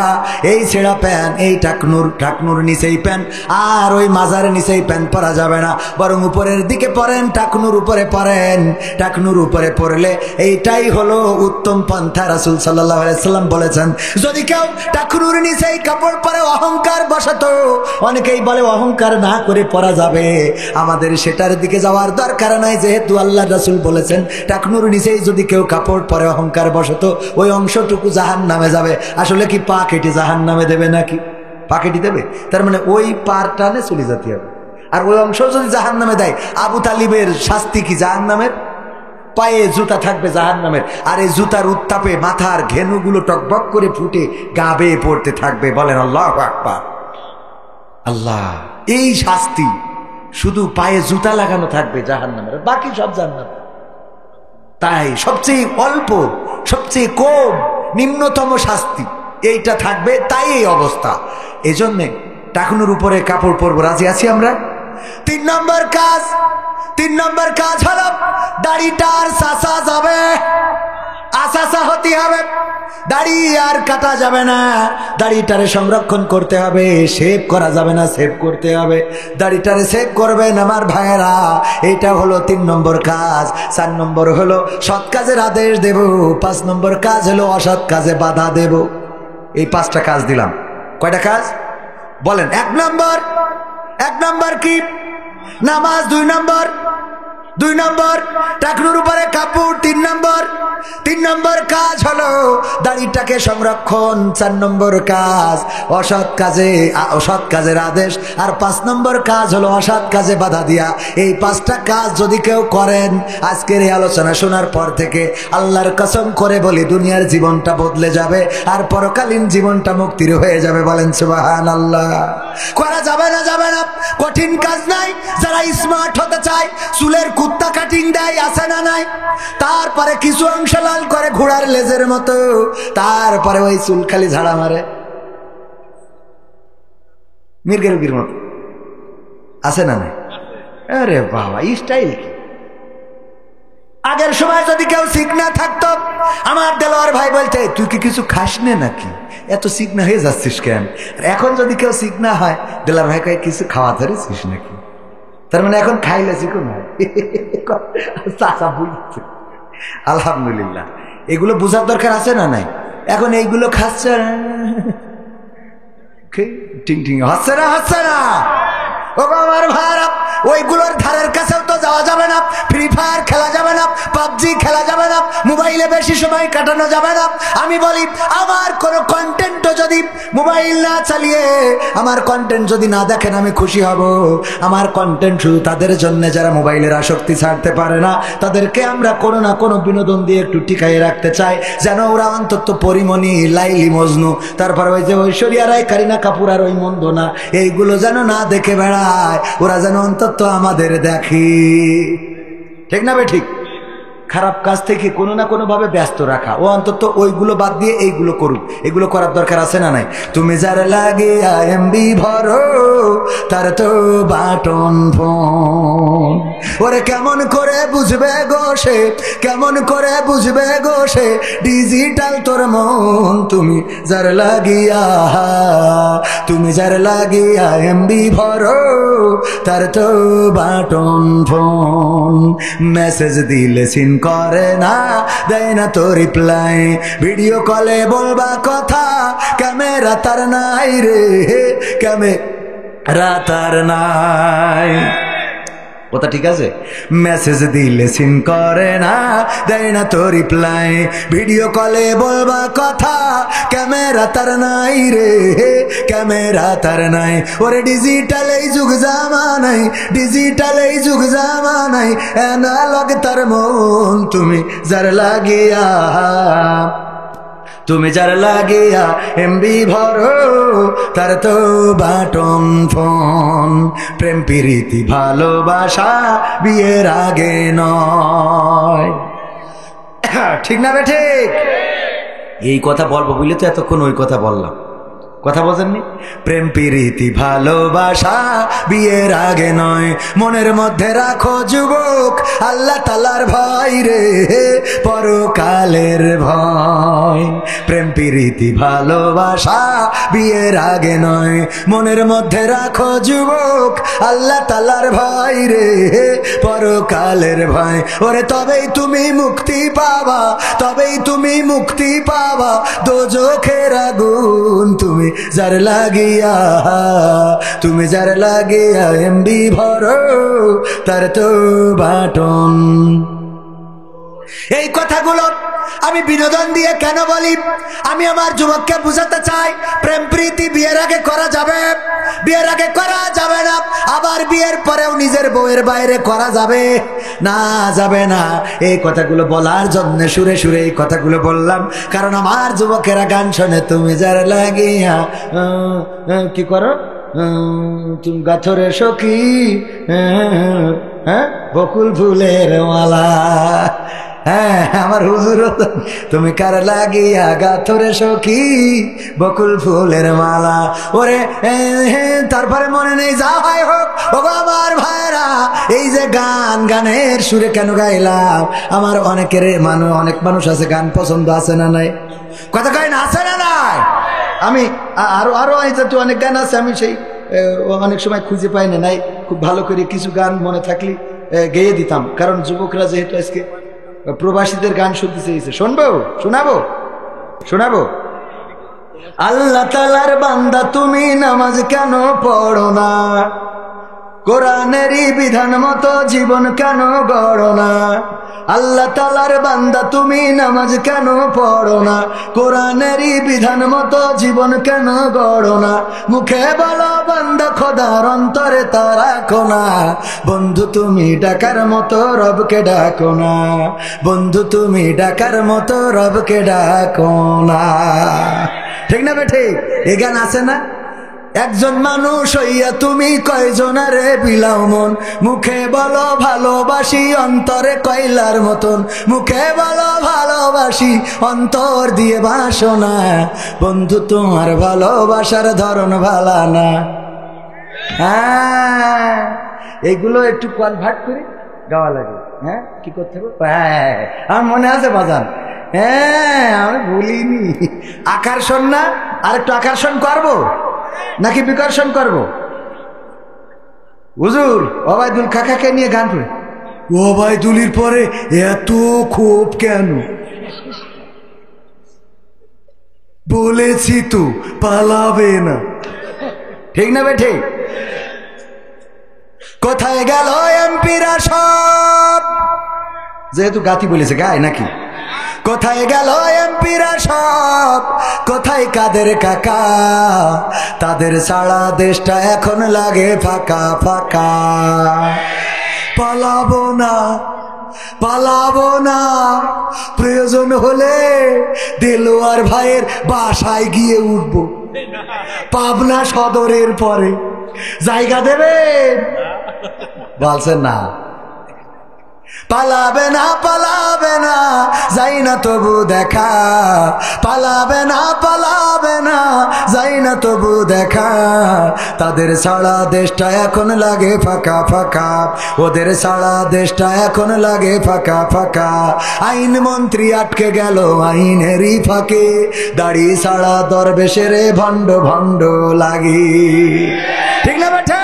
এই ছেঁড়া প্যান্ট, এই টাকনুর নিচেই প্যান্ট, আর ওই মাজার নিচেই প্যান্ট পরা যাবে না, বরং উপরের দিকে পরেন, টাকনুর উপরে পরেন। টাকনুর উপরে পরলে এইটাই হলো উত্তম পন্থা। রাসূল সাল্লাল্লাহু আলাইহি সাল্লাম বলেছেন, যদি কেউ টাকনুর নিচেই কাপড় পরে অহংকার বশত, অনেকেই বলে অহংকার না করে পরা যাবে, আমাদের সেটার দিকে যাওয়ার দরকার নাই, যেহেতু আল্লাহ রাসূল বলেছেন টাকনুর নিচেই যদি কেউ কাপড় পরে অহংকার বশত, ওই অংশটুকু জাহান্নামে যাবে। আসলে কি পা কেটে জাহান্নামে দেবে নাকি? পা কেটে দেবে, তার মানে ওই পার টানে চলে যেতে হবে। আর ওই অংশ যদি জাহান্নামে দেয়, আবু তালিবের শাস্তি কি জাহান্নামের? পায়ে জুতা থাকবে জাহান্নামের, আর এই জুতার উত্তাপে মাথার ঘেনুগুলো টকবক করে ফুটে গা বেয়ে পড়তে থাকবে। বলেন আল্লাহু আকবার। আল্লাহ, এই শাস্তি শুধু পায়ে জুতা লাগানো থাকবে জাহান্নামের, বাকি সব জান্নাত। তাই সবচেয়ে অল্প, সবচেয়ে কম, নিম্নতম শাস্তি এইটা থাকবে, তাই এই অবস্থা। এই জন্যে টাকনুর উপরে কাপড় পরবো, রাজি আছি আমরা? 3 নম্বর কাজ হলো দাড়িটার চাচা যাবে। আসাসা হতে হবে, দাড়ি আর কাটা যাবে না, দাড়িটারে সংরক্ষণ করতে হবে, সেভ করা যাবে না, সেভ করতে হবে, দাড়িটারে সেভ করবেন আমার ভাইয়েরা। এটা হলো 3 নম্বর কাজ। 4 নম্বর হলো সৎ কাজের আদেশ দেব, 5 নম্বর কাজ হলো অসৎ কাজে বাধা দেব। এই 5টা কাজ দিলাম। কয়টা কাজ বলেন? 1 নম্বর কি? নামাজ। 2 নম্বর টাকনুর উপরে কাপড়। 3 নম্বর কাজ হলো দাড়িটাকে সংরক্ষণ। 4 নম্বর কাজ অসৎ কাজের আদেশ। আর 5 নম্বর কাজ হলো অসৎ কাজে বাধা দিয়া। এই 5টা কাজ যদি কেউ করেন, আজকের এই আলোচনা শোনার পর থেকে আল্লাহর কসম করে বলি, দুনিয়ার জীবনটা বদলে যাবে আর পরকালীন জীবনটা মুক্তির হয়ে যাবে। বলেন সুবহানাল্লাহ। করা যাবে না, কঠিন কাজ নাই। যারা স্মার্ট হতে চায়, চুলের কুত্তা কাটিং দেয়, আছে না নাই? তারপরে কিছু অংশ লাল করে ঘোড়ার লেজের মতো, তারপরে ওই চুল খালি ঝাড়া মারে মির্গের মতো, আছে না নাই? আরে বাবা, স্টাইল কি! আগের সময় যদি কেউ চিকনা থাকতো, আমার দেলোয়ার ভাই বলতে, তুই কি কিছু খাস নে নাকি, এত চিকনা হয়ে যাচ্ছিস কেন? এখন যদি কেউ চিকনা হয়, দেলোয়ার ভাই কয়, কিছু খাওয়া ধরেছিস নাকি? তার মানে এখন খাইলে চিকন হয়। চাচা বুঝছে। আলহামদুলিল্লাহ, এগুলো বোঝার দরকার আছে না নাই? এখন এইগুলো খাচ্ছে, টিং টিং হচ্ছে না। ও আমার ভাইরা, ওইগুলোর ধারের কাছেও তো যাওয়া যাবে না। ফ্রি ফায়ার খেলা যাবে না, পাবজি খেলা যাবে না, মোবাইলে বেশি সময় কাটানো যাবে না। আমি বলি, আমার কোনো কন্টেন্টও যদি মোবাইল না চালিয়ে, আমার কন্টেন্ট যদি না দেখেন, আমি খুশি হব। আমার কন্টেন্ট শুধু তাদের জন্য যারা মোবাইলের আসক্তি ছাড়তে পারে না, তাদেরকে আমরা কোনো না কোনো বিনোদন দিয়ে একটু টিকাইয়ে রাখতে চাই, যেন ওরা অন্তত পরিমণি, লাইলি, মজনু, তারপরে ওই যে ঐশ্বরিয়া রায়, কারিনা কাপুর আর ওই মন্দনা, এইগুলো যেন না দেখে বেড়ায়, ওরা যেন অন্তত আমাদের দেখে। ঠিক না বে ঠিক? খারাপ কাজ থেকে কোনো না কোনো ভাবে ব্যস্ত রাখা, ও অন্তত ওইগুলো বাদ দিয়ে এইগুলো করুক। এগুলো করার দরকার আছে না নাই? তুমি যার লাগে এমবি ভরো, তার তো বাটন ফোন। ওরে কেমন করে বুঝবে গো সে, কেমন করে বুঝবে গো সে, ডিজিটাল তোর মন। তুমি যার লাগিয়া এমবি ভরো, তার তো বাটন ফোন। মেসেজ দিলে সিন করে না, দেয় না তো রিপ্লাই, ভিডিও কলে বলবা কথা, ক্যামেরা তার নাই রে, ক্যামেরা তার নাই। কথা ঠিক আছে? মেসেজ দিলে সিন করে না, দেয় না তো রিপ্লাই, ভিডিও কলে বলবা কথা, ক্যামেরা তার নাই রে, ক্যামেরা তার নাই। ওরে ডিজিটাল এই যুগ জামানাই, ডিজিটাল এই যুগ জামানাই, অ্যানালগ তার মন। তুমি যার লাগিয়া এমবি ভরো, তার তো বাটন ফোন। প্রেম প্রীতি ভালোবাসা বিয়ের আগে নয়। ঠিক না বে ঠিক? এই কথা বলবো বুঝলে তো এতক্ষণ ওই কথা বললাম। কথা বলছেননি? প্রেম প্রীতি ভালোবাসা বিয়ের আগে নয়, মনের মধ্যে রাখো যুবক আল্লাহ তাআলার ভয় রে, পরকালের ভয়। প্রেম প্রীতি ভালোবাসা বিয়ের আগে নয়, মনের মধ্যে রাখো যুবক আল্লাহ তাআলার ভয় রে, পরকালের ভয়। ওরে তবেই তুমি মুক্তি পাবা, তবেই তুমি মুক্তি পাবা দোজখের আগুন। তুমি যার লাগিয়া এমবি ভরো, তার তো বাটন। এই কথাগুলো আমি বিনোদন দিয়ে কেন বলি? আমি আমার যুবককে বুঝাতে চাই, প্রেম প্রীতি বিয়ের আগে করা যাবে, বিয়ের আগে করা যাবে না, আবার বিয়ের পরেও নিজের বউয়ের বাইরে করা যাবে না, যাবে না। এই কথাগুলো বলার জন্য সুরে সুরে এই কথাগুলো বললাম, কারণ আমার যুবকেরা গান শোনে, তুমি যার লাগিয়া কি করো, তুমি গাথরে সখী, হ্যাঁ বকুল ফুলের মালা। হ্যাঁ আমার হুজুর, তুমি কার লাগিয়া গাথরে সখী বকুল ফুলের মালা। ওরে তারপরে মনে নেই, যা হয় হোক ও আমার ভাইরা, এই যে গানের সুরে কেন গাইলাম? আমার অনেক মানুষ আছে গান পছন্দ আছে না নাই? কথা কয় না, আছে না নাই? আমি আরো অনেক গান আছে, আমি সেই অনেক সময় খুঁজে পাই না, নাই খুব ভালো করে কিছু গান মনে থাকলে গেয়ে দিতাম, কারণ যুবকরা যেহেতু আজকে প্রবাসীদের গান শুনতে চেয়েছে। শোনাবো। আল্লাহ তাআলার বান্দা তুমি নামাজ কেন পড়ো না? কোরআনেরই বিধান মতো জীবন কেন গড়ো না? আল্লাহ তাআলার বান্দা তুমি নামাজ কেন পড়ো না? কোরআনেরই বিধান মতো জীবন কেন গড়ো না? মুখে বলো বান্দা খোদার, অন্তরে তা রাখো না। বন্ধু তুমি ডাকার মতো রবকে ডাকো না, বন্ধু তুমি ডাকার মতো রবকে ডাকো না। ঠিক না বেঠিক? এই গান আছে না? একজন মানুষ হইয়া তুমি কয়জনারে বিলাও মন? মুখে বলো ভালোবাসি, অন্তরে কয়লার মতন। মুখে বলো ভালোবাসি, অন্তর দিয়ে বাসো না। বন্ধু তোমার ভালোবাসার ধরন ভালা না। হ্যাঁ, এগুলো একটু কনভার্ট করে গাওয়া লাগে। হ্যাঁ, কি করতে হবে? হ্যাঁ, আমার মনে আছে বাজান। হ্যাঁ, আমি বলিনি। আকর্ষণ না, আর একটু আকর্ষণ করবো নাকি বিকর্ষণ করব? হুজুর ওবায়দুল কাকাকে নিয়ে গান করে, ওবায়দুলির পরে এত ক্ষোভ কেন? বলেছি তো পালাবে না। ঠিক না বেঠে? কোথায় গেল এমপিরা সব? যেহেতু গাতি বলেছে, গায় নাকি? কোথায় গেল এমপিরা সব? কোথায় কাদের কাকা? তাদের সারা দেশটা এখন লাগে ফাঁকা ফাঁকা। পালাবো না, প্রয়োজন হলে দেলোয়ার ভাইয়ের বাসায় গিয়ে উঠবো, পাবনা সদরের পরে। জায়গা দেবেন? বলছেন না। পালাবে না, যাই না তবু দেখা। পালাবে না, যাই না তবু দেখা। তাদের সারা দেশটা এখন লাগে ফাঁকা ফাঁকা, ওদের সারা দেশটা এখন লাগে ফাঁকা ফাঁকা। আইন মন্ত্রী আটকে গেল আইনেরই ফাঁকে, দাড়ি সারা দরবেশের ভণ্ড ভণ্ড লাগে। ঠিক না বেঠে?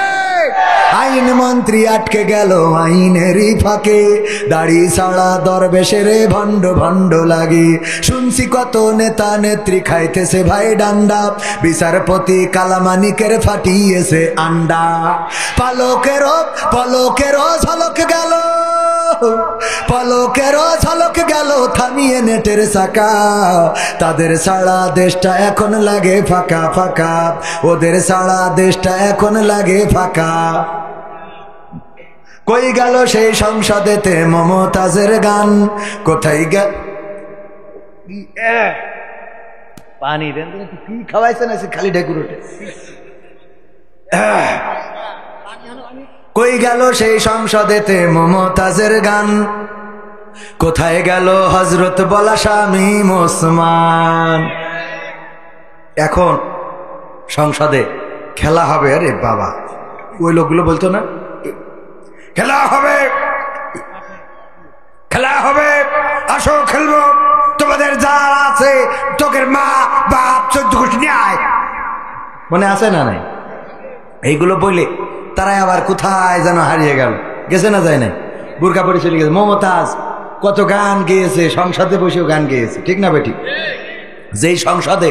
আইন মন্ত্রী আটকে গেল আইনেরই ফাঁকে, দাড়ি সারা দরবেশের ভণ্ড ভণ্ড লাগে। শুনছি কত নেতা নেত্রী খাইতেছে ভাই ডান্ডা, বিচারপতি কালামানিকের ফাটিয়েছে আন্ডা। পলকেরও ঝলক গেল থামিয়ে নেটের চাকা। তাদের সারা দেশটা এখন লাগে ফাঁকা ফাঁকা, ওদের সারা দেশটা এখন লাগে ফাঁকা। কই গেল সেই সংসদেতে মমতাজের গান? কোথায় গেল? পানি দেন, কি খাওয়াইছেন খালি ডেকুরেটে। কই গেল সেই সংসদেতে মমতাজের গান? কোথায় গেল হযরত বলা শামীম ওসমান? এখন সংসদে খেলা হবে। আরে বাবা, ওই লোকগুলো বলতো না খেলা হবে, আসো খেলবো, তোমাদের যার আছে তোকের মা বাপ 14 কোটি নিয়ে আয়। মনে আছে না নাই? এইগুলো বলে তারাই আবার কোথায় যেন হারিয়ে গেছে না যায় না, বুরকা পরে চলে গেছে। মমতাজ কত গান গেয়েছে, সংসদে বসেও গান গেয়েছে। ঠিক না বেটি? যেই সংসদে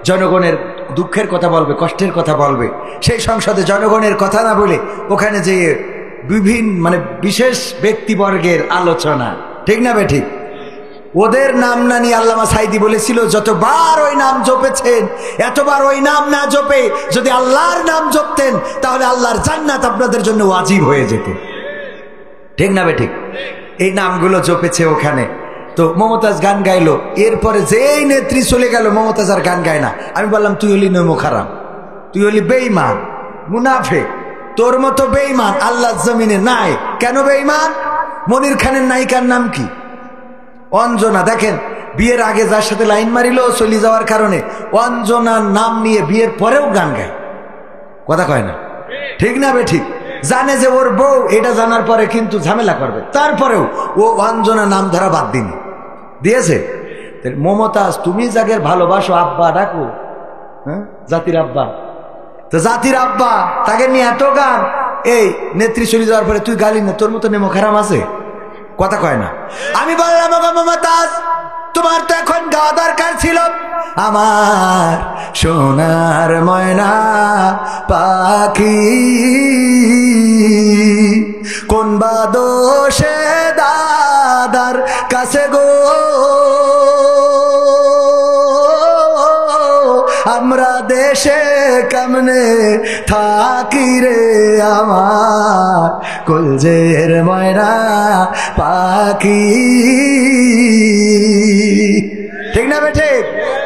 জনগণের দুঃখের কথা বলবে, কষ্টের কথা বলবে, সেই সংসদে জনগণের কথা না বলে ওখানে যে বিভিন্ন বিশেষ ব্যক্তিবর্গের আলোচনা। ঠিক না বেঠিক? ওদের নাম না নিয়ে আল্লামা সাইদি বলেছিল, যতবার ওই নাম জপেছেন, এতবার ওই নাম না জপে যদি আল্লাহর নাম জপতেন তাহলে আল্লাহর জান্নাত আপনাদের জন্য ওয়াজিব হয়ে যেত। ঠিক না বেঠিক? এই নামগুলো জপেছে ওখানে। তো মমতাজ গান গাইলো, এরপরে যেই নেত্রী চলে গেল মমতাজ আর গান গায় না। আমি বললাম, তুই হলি নমুখারাম, তুই হলি বেঈমান, মুনাফিক। তোর মতো বেঈমান আল্লাহর জমিনে নাই। কেন বেঈমান? মনির খানের নায়িকার নাম কি? অঞ্জনা, দেখেন বিয়ের আগে যার সাথে লাইন মারিল চলে যাওয়ার কারণে অঞ্জনার নাম নিয়ে বিয়ের পরেও গান গায়, কথা কয় না, ঠিক না বে ঠিক? জানে যে ওর বউ, এটা জানার পরে কিন্তু ঝামেলা করবে, তারপরেও ও অঞ্জনা নাম ধরা বাদ দিয়েছে। মমতাজ, তুমি যাকে ভালোবাসো আব্বা ডাকো, হ্যাঁ, জাতির আব্বা, তো জাতির আব্বা তাকে নিয়ে এত গান। এই নেত্রী চলে যাওয়ার পরে তুই গালি না, তোর মতো নেমো খারাপ আছে, কথা কয় না। আমি বললাম মমতাজ, তোমার তো এখন গাওয়া দরকার ছিল, আমার সোনার ময়না পাখি, কোন বা দোষে দাদার কাছে গো আমরা দেশে কেমনে থাকি রে, আমার কলজের ময়না পাখি, ঠিক না বেঠে?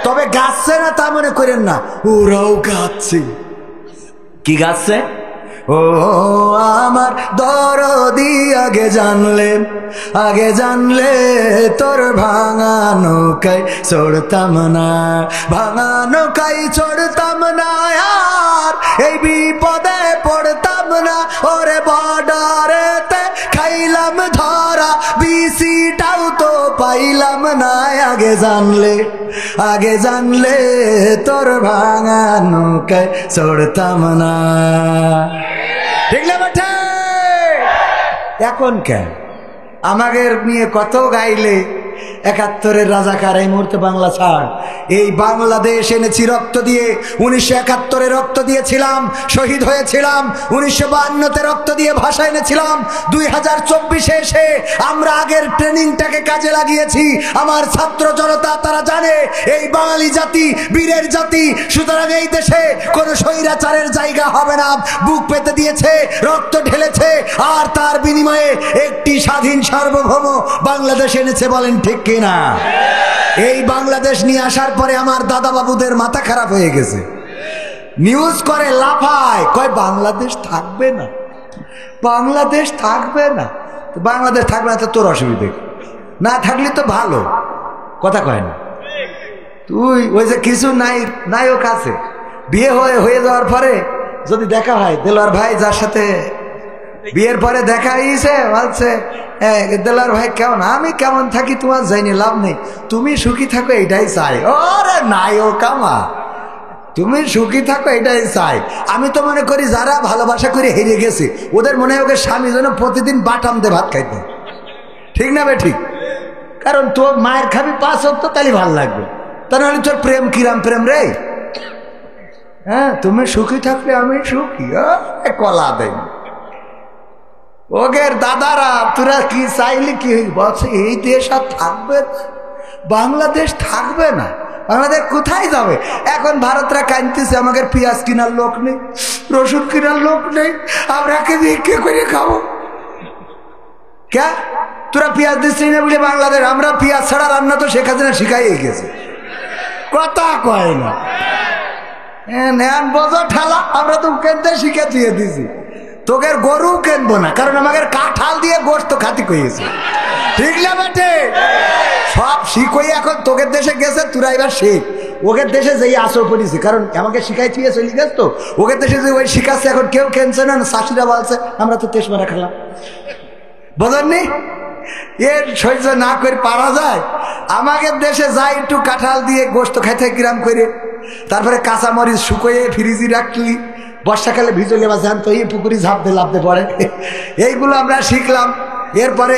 তবে গাচ্ছে না তা মনে করেন না, ওরাও গাচ্ছে। কি গাচ্ছে? ও আমার দরদি, আগে জানলে তোর ভাঙানো কাই চড়তাম না, ভাঙানো কাই চড়তাম না, আর এই বিপদে পড়তাম না, ওরে বর্ডারেতে খাইলাম ধরা, বিসিটাও তো পাইলাম না, আগে জানলে তোর ভাঙানো কাই চড়তাম না, ঠিক না বেটা? এখন কেন আমাদের নিয়ে কত গাইলে, ৭১-এর রাজাকার এই মুহূর্তে বাংলা ছাড়, এই বাংলাদেশ এনেছি রক্ত দিয়ে, ১৯৭১-এ রক্ত দিয়েছিলাম, শহীদ হয়েছিলাম, ১৯৫২-তে রক্ত দিয়ে ভাষা এনেছিলাম, ২০২৪-এ এসে আমরা আগের ট্রেনিংটাকে কাজে লাগিয়েছি। আমার ছাত্র জনতা তারা জানে এই বাঙালি জাতি বীরের জাতি, সুতরাং এই দেশে কোনো স্বৈরাচারের জায়গা হবে না। বুক পেতে দিয়েছে, রক্ত ঢেলেছে, আর তার বিনিময়ে একটি স্বাধীন সার্বভৌম বাংলাদেশ এনেছে, বলেন ঠিক কিনা? এই বাংলাদেশ নিয়ে আসার পরে আমার দাদা বাবুদের মাথা খারাপ হয়ে গেছে, নিউজ করে লাফায়, কয় বাংলাদেশ থাকবে না, বাংলাদেশ থাকবে না। বাংলাদেশ থাকবে না তো তোর অসুবিধে, না থাকলে তো ভালো, কথা কয় না। তুই ওই যে কিছু নায়ক আছে, বিয়ে হয়ে যাওয়ার পরে যদি দেখা হয়, দেলোয়ার ভাই যার সাথে বিয়ের পরে দেখা হয়েছে, বলছে দেলোয়ার ভাই কেমন? আমি কেমন থাকি তোমার যাইনি, লাভ নেই, তুমি সুখী থাকো এটাই চাই। ওরে নায়ক আমার, তুমি সুখী থাকো এটাই চাই। আমি তো মনে করি যারা ভালোবাসা করে হেরে গেছে ওদের মনে হয় ওকে স্বামী যেন প্রতিদিন বাটাম দিয়ে ভাত খাইতে, ঠিক না বে ঠিক? কারণ তোর মায়ের খাবি ৫ ওয়াক্ত, তাহলে ভাল লাগবে, তা নাহলে তোর প্রেম কিরাম প্রেম রে। হ্যাঁ, তুমি সুখী থাকলে আমি সুখী, কলা দেয় ওগের দাদারা, তোরা কি চাইলে কি বলছে এই দেশ আর থাকবে না, বাংলাদেশ থাকবে না, বাংলাদেশ কোথায় যাবে? এখন ভারতরা কাঁদতেছে আমাদের পেঁয়াজ কেনার লোক নেই, রসুন কেনার লোক নেই, আমরা কে ভিক্ষে করে খাবো। কে তোরা পেঁয়াজ দিচ্ছিস না বলে বাংলাদেশ? আমরা পেঁয়াজ ছাড়া রান্না তো শেখ হাসিনা শিখাই গেছে, কথা কয় না, নেন বোঝো ঠেলা, আমরা তো কেনতে শিখে দিয়ে দিছি, তোকে গরু কেনবো না, কারণ আমাদের কাঁঠাল দিয়ে গোস্ত খাতি কইছে, ঠিক না বেটে? সব শিখই এখন তোকে দেশে গেছে, তোরা এবার শিখ, ওকে দেশে যেই আসর পড়িছে, কারণ আমাকে শিখাই দিয়ে চলে গেছ তো, ওকে দেশে যে ওই শিখাচ্ছে, এখন কেউ কেনছে না, শাশুড়া বলছে আমরা তো তেজমারা খেলাম, বোঝেননি? এর সহ্য না করে পারা যায়? আমাদের দেশে যাই একটু কাঁঠাল দিয়ে গোস্ত খাইতে কিরাম করে, তারপরে কাঁচামরিচ শুকোয়ে ফ্রিজে রাখলি, বর্ষাকালে ভিজলে বা জ্যান্ত এই পুকুরি ঝাঁপতে লাভতে পড়ে, এইগুলো আমরা শিখলাম। এরপরে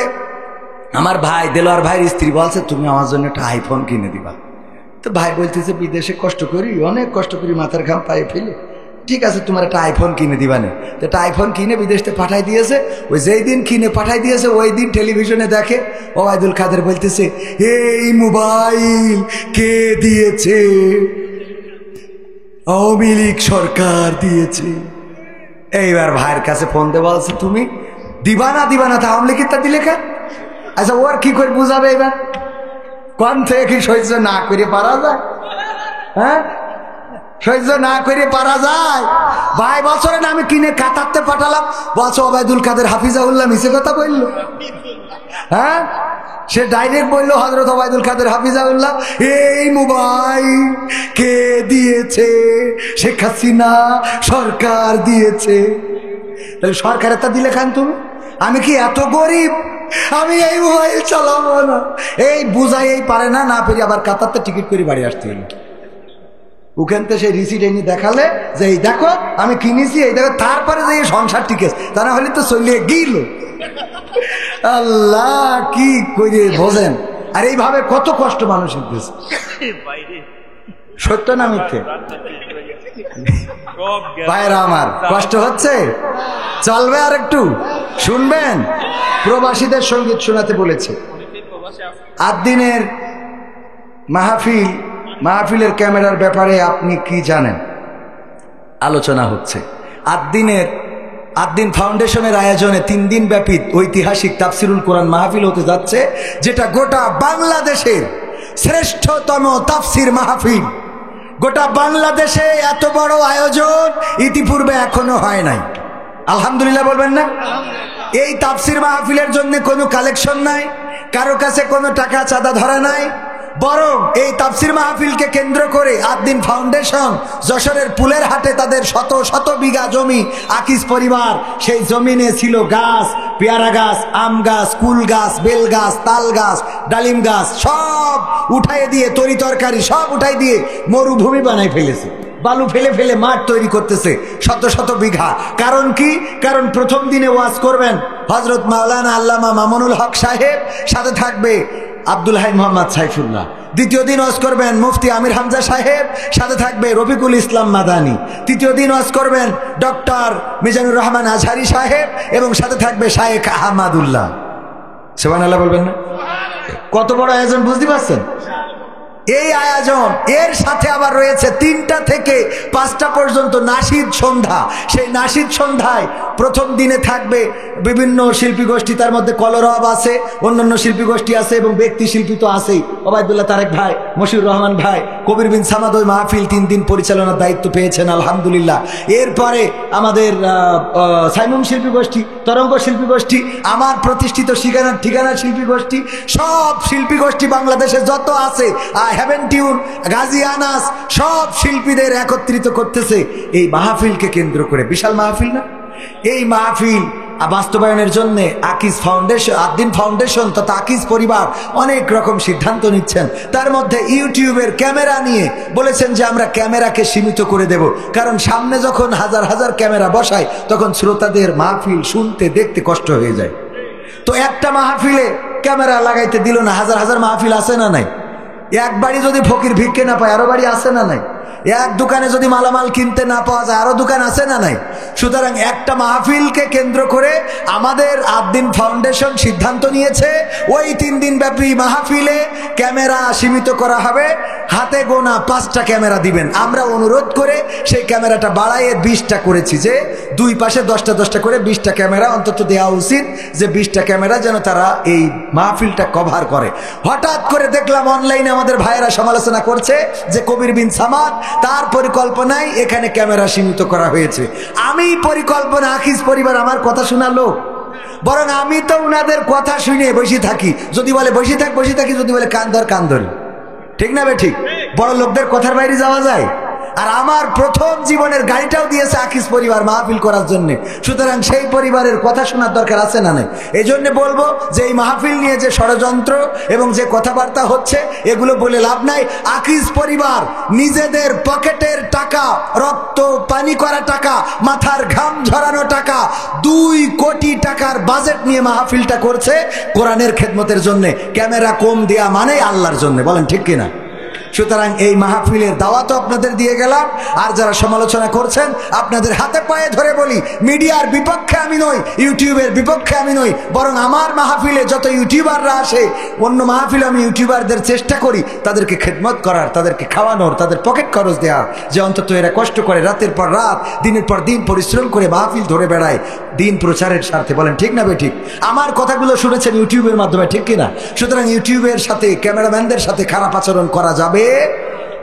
আমার ভাই দেলোয়ার ভাইয়ের স্ত্রী বলছে তুমি আমার জন্য একটা আইফোন কিনে দিবা। তো ভাই বলতেছে বিদেশে কষ্ট করি, অনেক কষ্ট করি, মাথার ঘাম পায়ে ফেলে, ঠিক আছে তোমার একটা আইফোন কিনে দিবা না। তো একটা আইফোন কিনে বিদেশে পাঠাই দিয়েছে, ওই যেই দিন কিনে পাঠাই দিয়েছে ওই দিন টেলিভিশনে দেখে ওবায়দুল কাদের বলতেছে এই মোবাইল কে দিয়েছে? আওয়ামী লীগ সরকার দিয়েছে। এইবার ভাইয়ের কাছে ফোন দিয়ে বলছে তুমি দিবা না তা আওয়ামী লীগের তা দিলে কেন? আচ্ছা ওর কি করে বুঝাবে এবার? কোন থেকে কি সহ্য না করে পারা যায়? হ্যাঁ, সহ্য না করে পারা যায়? ভাই বছরে না আমি কিনে কাতারতে পাঠালাম, বলছো ওবায়দুল কাদের হাফিজাউল্লাহ মিছে কথা বললো। হ্যাঁ, সে ডাইরেক্ট বলল হযরত ওবায়দুল কাদের হাফিজাহুল্লাহ, এই মোবাইল কে দিয়েছে? শেখ হাসিনা সরকার দিয়েছে। তাহলে সরকারের তা দিলে খান তুমি? আমি কি এত গরিব আমি এই মোবাইল চালাবো না? এই বুঝাই এই পারে না, না পেরে আবার কাতারতে টিকিট করে বাড়ি আসতে হলো। ওখান থেকে সেই রিসিট এনে দেখালে যে এই দেখো আমি কিনেছি, এই দেখো, তারপরে যে সংসার টিকেছে, তা না হলে তো চলিয়ে গিল। আল্লাহ কি করে বোঝেন? আর এইভাবে কত কষ্ট মানুষের দেশে, সত্য না মিথ্যে? ভাইরা আমার, কষ্ট হচ্ছে, চলবে আর একটু শুনবেন। প্রবাসীদের সঙ্গীত শোনাতে বলেছে। 8 দিনের মাহফিলের ক্যামেরার ব্যাপারে আপনি কি জানেন? আলোচনা হচ্ছে। 8 দিন ফাউন্ডেশনের আয়োজনে 3 দিন ব্যাপী ঐতিহাসিক তাফসিরুল কোরআন মাহফিল হতে যাচ্ছে, যেটা গোটা বাংলাদেশের শ্রেষ্ঠতম তাফসির মাহফিল। গোটা বাংলাদেশে এত বড় আয়োজন ইতিপূর্বে এখনো হয় নাই। আলহামদুলিল্লাহ বলবেন না? এই তাফসির মাহফিলের জন্য কোনো কালেকশন নাই, কারো কাছে কোনো টাকা চাঁদা ধরা নাই, বরং এই তাফসির মাহফিলকে কেন্দ্র করে 8 দিন ফাউন্ডেশন যশোরের পুলের হাটে তাদের শত শত বিঘা জমি, আকিজ পরিবার সেই জমিনে ছিল গাছ, পেয়ারা গাছ, আম গাছ, কুল গাছ, বেল গাছ, তাল গাছ, ডালিম গাছ, সব উঠাই দিয়ে, তরি তরকারি সব উঠাই দিয়ে মরুভূমি বানাই ফেলেছে। বালু ফেলে ফেলে মাঠ তৈরি করতেছে শত শত বিঘা। কারণ কি? কারণ প্রথম দিনে ওয়াজ করবেন হযরত মাওলানা আল্লামা মামুনুল হক সাহেব, সাথে থাকবে আব্দুল হাই মোহাম্মদ সাইফুল্লাহ। দ্বিতীয় দিন ওয়াজ করবেন মুফতি আমির হামজা সাহেব, সাথে থাকবে রফিকুল ইসলাম মাদানী। তৃতীয় দিন ওয়াজ করবেন ডক্টর মিজানুর রহমান আজহারি সাহেব, এবং সাথে থাকবে শায়েখ আহমদুল্লাহ। সুবহানাল্লাহ বলবেন না? কত বড় আয়োজন বুঝতে পারছেন? এই আয়োজন, এর সাথে আবার রয়েছে 3টা থেকে 5টা পর্যন্ত নাশিদ সন্ধ্যা। সেই নাশিদ সন্ধ্যায় প্রথম দিনে থাকবে বিভিন্ন শিল্পী গোষ্ঠী, তার মধ্যে কলরব আছে, অন্যান্য শিল্পী গোষ্ঠী আছে, এবং ব্যক্তি শিল্পী তো আছেই। ওবায়দুল্লাহ তারেক ভাই, মশিউর রহমান ভাই, কবির বিন সামাদ ওই মাহফিল 3 দিন পরিচালনার দায়িত্ব পেয়েছেন, আলহামদুলিল্লাহ। এরপরে আমাদের সাইমুম শিল্পী গোষ্ঠী, তরঙ্গ শিল্পী গোষ্ঠী, আমার প্রতিষ্ঠিত ঠিকানা শিল্পী গোষ্ঠী, সব শিল্পী গোষ্ঠী বাংলাদেশে যত আছে, হেভেন টিউন, গাজী আনাস, সব শিল্পীদের একত্রিত করতেছে এই মাহফিলকে কেন্দ্র করে। বিশাল মাহফিল না? এই মাহফিল বাস্তবায়নের জন্য আকিজ ফাউন্ডেশন, 8 দিন ফাউন্ডেশন তথা আকিজ পরিবার অনেক রকম সিদ্ধান্ত নিচ্ছেন। তার মধ্যে ইউটিউবের ক্যামেরা নিয়ে বলেছেন যে আমরা ক্যামেরাকে সীমিত করে দেব, কারণ সামনে যখন হাজার হাজার ক্যামেরা বসায় তখন শ্রোতাদের মাহফিল শুনতে দেখতে কষ্ট হয়ে যায়। তো একটা মাহফিলে ক্যামেরা লাগাইতে দিল না, হাজার হাজার মাহফিল আছে না নাই? এক বাড়ি যদি ফকির ভিক্ষে না পায়, আরো বাড়ি আছে না নাই? এক দোকানে যদি মালামাল কিনতে না পাওয়া যায়, আরো দোকান আছে না নাই? সুতরাং একটা মাহফিলকে কেন্দ্র করে আমাদের 8 দিন ফাউন্ডেশন সিদ্ধান্ত নিয়েছে ওই 3 দিন ব্যাপী মাহফিলে ক্যামেরা সীমিত করা হবে। হাতে গোনা 5টা ক্যামেরা দিবেন। আমরা অনুরোধ করে সেই ক্যামেরাটা বাড়াইয়ে 20টা করেছি, যে 2 পাশে 10টা 10টা করে 20টা ক্যামেরা অন্তত দেওয়া উচিত, যে 20টা ক্যামেরা যেন তারা এই মাহফিলটা কভার করে। হঠাৎ করে দেখলাম অনলাইনে আমাদের ভাইয়েরা সমালোচনা করছে যে কবির বিন সামাদ তার পরিকল্পনায় এখানে ক্যামেরা সীমিত করা হয়েছে। আমি পরিকল্পনা, আকিজ পরিবার আমার কথা শোনালো, বরং আমি তো উনাদের কথা শুনে বসে থাকি। যদি বলে বসে থাকি, যদি বলে কান ধরি। ঠিক না বে ঠিক? বড় লোকদের কথার বাইরে যাওয়া যায়? আর আমার প্রথম জীবনের গাড়িটাও দিয়েছে আকিজ পরিবার মাহফিল করার জন্য। সুতরাং সেই পরিবারের কথা শোনার দরকার আছে না নাই? এই জন্য বলবো যে এই মাহফিল নিয়ে যে ষড়যন্ত্র এবং যে কথাবার্তা হচ্ছে এগুলো বলে লাভ নাই। আকিজ পরিবার নিজেদের পকেটের টাকা, রক্ত পানি করা টাকা, মাথার ঘাম ঝরানো টাকা, 2 কোটি টাকার বাজেট নিয়ে মাহফিলটা করছে কোরআনের খেদমতের জন্য। ক্যামেরা কম দেয়া মানে আল্লাহর জন্য, বলেন ঠিক কিনা? সুতরাং এই মাহফিলের দাওয়াতও আপনাদের দিয়ে গেলাম। আর যারা সমালোচনা করছেন আপনাদের হাতে পায়ে ধরে বলি, মিডিয়ার বিপক্ষে আমি নই, ইউটিউবের বিপক্ষে আমি নই, বরং আমার মাহফিলে যত ইউটিউবাররা আসে, অন্য মাহফিলে আমি ইউটিউবারদের চেষ্টা করি তাদেরকে খেদমত করার, তাদেরকে খাওয়ানোর, তাদের পকেট খরচ দেওয়ার, যে অন্তত এরা কষ্ট করে রাতের পর রাত, দিনের পর দিন পরিশ্রম করে মাহফিল ধরে বেড়ায় দিন প্রচারের স্বার্থে। বলেন ঠিক না বে ঠিক? আমার কথাগুলো শুনেছেন ইউটিউবের মাধ্যমে, ঠিক কিনা? সুতরাং ইউটিউবের সাথে, ক্যামেরাম্যানদের সাথে খারাপ আচরণ করা যাবে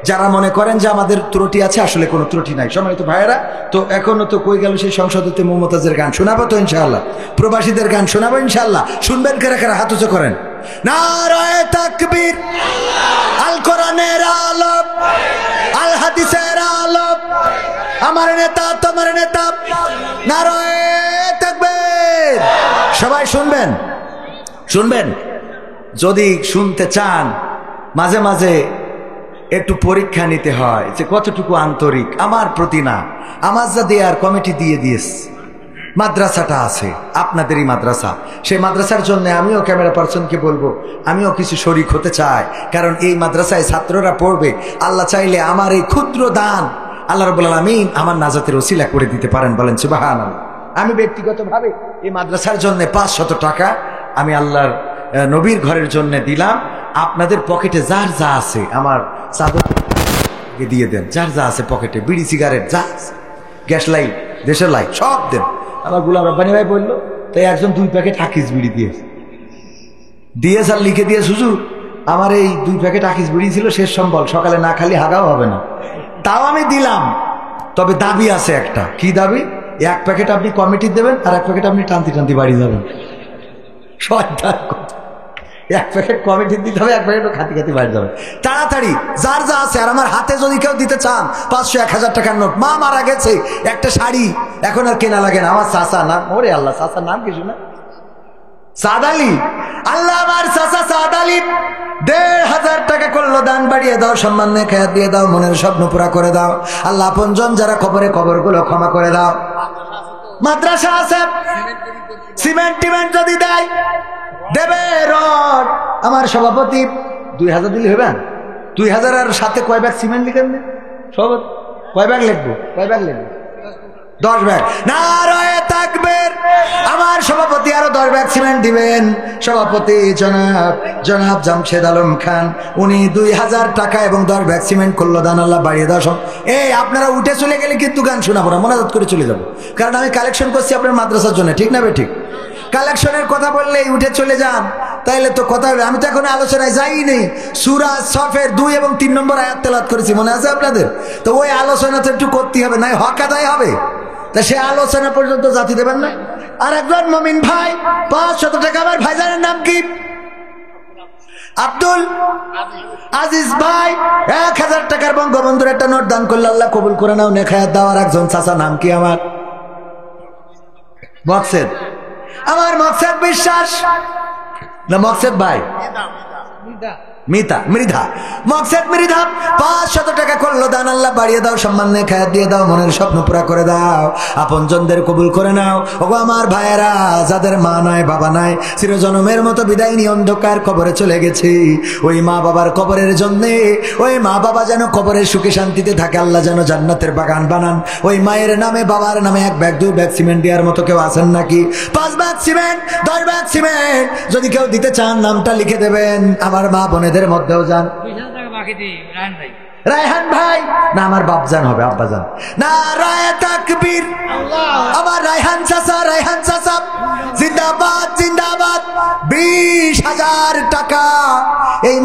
যারা মনে করেন যে আমাদের ত্রুটি আছে, আসলে কোনো ত্রুটি নাই। সম্মানিত ভাইয়েরা, তো এখনো তো কই গেল সেই সংসদতে মমতাজের গান শোনাবো তো ইনশাআল্লাহ, প্রবাসীদের গান শোনাবো ইনশাআল্লাহ। শুনবেন কারা কারা? হাত উঁচু করেন। নারায়ে তাকবীর, আল কোরআনের আলো, আল হাদিসের আলো, আমার নেতা তোমার নেতা, নারায়ে তাকবীর। সবাই শুনবেন, শুনবেন। যদি শুনতে চান, মাঝে মাঝে একটু পরীক্ষা নিতে হয় যে কতটুকু আন্তরিক আমার প্রতি। না, আমার যা দেয়ার কমিটি দিয়ে দিয়েছে, মাদ্রাসাটা আছে আপনাদেরই মাদ্রাসা, সেই মাদ্রাসার জন্য আমিও ক্যামেরা পার্সনকে বলবো আমিও কিছু শরিক হতে চাই, কারণ এই মাদ্রাসায় ছাত্ররা পড়বে। আল্লাহ চাইলে আমার এই ক্ষুদ্র দান আল্লাহ রাব্বুল আলামিন আমার নাজাতের ওসিলা করে দিতে পারেন, বলেন সুবহানাল্লাহ। আমি ব্যক্তিগতভাবে এই মাদ্রাসার জন্য 500 টাকা আমি আল্লাহর নবীর ঘরের জন্য দিলাম। আপনাদের পকেটে যার যা আছে, আমার চাদর দিয়ে দেন, যার যা আছে পকেটে, বিড়ি সিগারেট যা আছে, গ্যাস লাইট, দেশের লাইট সব দেন। আমার গোলাম রব্বানী ভাই বললো, তাই একজন 2 প্যাকেট আকিস বিড়ি দিয়েছে আর লিখে দিয়ে, হুজুর আমার এই 2 প্যাকেট আকিস বিড়ি ছিল, শেষ সম্বল, সকালে না খালি হাগাও হবে না। তাও আমি দিলাম, তবে দাবি আছে একটা। কি দাবি? 1 প্যাকেট আপনি কমিটি দেবেন, আর 1 প্যাকেট আপনি টানতি টানতি বাড়ি যাবেন। 1 প্যাকেট কমিটি দিতে হবে, 1 প্যাকেট খাতি খাতি বাড়ি যাবে। তাড়াতাড়ি যার যা আছে। আর আমার হাতে যদি কেউ দিতে চান 500 1000 টাকার নোট, মা মারা গেছে, একটা শাড়ি এখন আর কেনা লাগে না, আমার চাচা নাম, ওরে আল্লাহ, চাচার নাম কিছু না, সাদ আলী। আল্লাহ আমার চাচা সাদ আলী 1500 টাকা করলো দান, বাড়িয়ে দাও, সম্মান খেয়াল দিয়ে দাও, মনের স্বপ্ন পুরা করে দাও। আল্লাহ আপনজন যারা কবরে, কবরগুলো ক্ষমা করে দাও। মাদ্রাসা আছে, সিমেন্ট টিমেন্ট যদি দেয় দেবে, রড। আমার সভাপতি 2000 দিলে হবে? 2000 আর সাথে কয় ব্যাগ সিমেন্ট লিখেন? সভাপতি কয় ব্যাগ লিখবো? 10 ব্যাগ। নারায়ে তাকবীর। আমার সভাপতি আরো 10 ব্যাগ সিমেন্ট দিবেন। সভাপতি জনাব জামশেদ আলম খান, উনি 2000 টাকা এবং 10 ব্যাগ সিমেন্ট করলো দান, আল্লাহ বাড়িয়ে দাও। এই আপনারা উঠে চলে গেলে কিন্তু গান শোনাবো না, মোনাজাত করে চলে যাবো, কারণ আমি কালেকশন করছি আপনার মাদ্রাসার জন্য, ঠিক না বে ঠিক? কালেকশনের কথা বললেই উঠে চলে যান, তাইলে তো কথা হবে। আমি তো এখন আলোচনায় যাইনি। সূরা সফের 2 এবং 3 নম্বর আয়াত তেলাওয়াত করেছি, মনে আছে আপনাদের? তো ওই আলোচনা তো একটু করতে হবে, না হক আদায় হবে। তা সে আলোচনা পর্যন্ত জাতি দেবেন না। আর একজন মমিন ভাই 500 টাকা, আমার ভাইজানের নাম কি? আব্দুল আজিজ ভাই 1000 টাকার বঙ্গবন্ধুর একটা নোট দান করলে আল্লাহ কবুল করে নাও, নেখায়াত দাও। আর একজন চাচা নাম কি? আমার মকসেদ, আমার মকসেদ বিশ্বাস না, মকসেদ ভাই মৃধা, মকসেদ মৃধা 500 টাকা করলো দান, আল্লাহ বাড়িয়ে দাও, সম্মান খায়াত দিয়ে দাও, মনের স্বপ্ন পুরা করে দাও, আপনজনদের কবুল করে নাও। ওগো আমার ভাইয়েরা, যাদের মা নাই বাবা নাই, চিরজনমের মতো বিদায় নিয়ে অন্ধকার কবরে চলে গেছে, ওই মা বাবার কবরের জন্যে, ওই মা বাবা যেন কবরের সুখে শান্তিতে থাকে, আল্লাহ যেন জান্নাতের বাগান বানান। ওই মায়ের নামে বাবার নামে 1 ব্যাগ 2 ব্যাগ সিমেন্ট দেওয়ার মতো কেউ আছেন নাকি? 5 ব্যাগ সিমেন্ট, 10 ব্যাগ সিমেন্ট যদি কেউ দিতে চান, নামটা লিখে দেবেন। আমার মা বোনেদের মধ্যেও যান, রায়হান ভাই না, আমার বাপজান হবে, আব্বাজান। নারায়ে তাকবীর। আমার রায়হান চাচা জিন্দাবাদ জিন্দাবাদ। 20,000 টাকা এই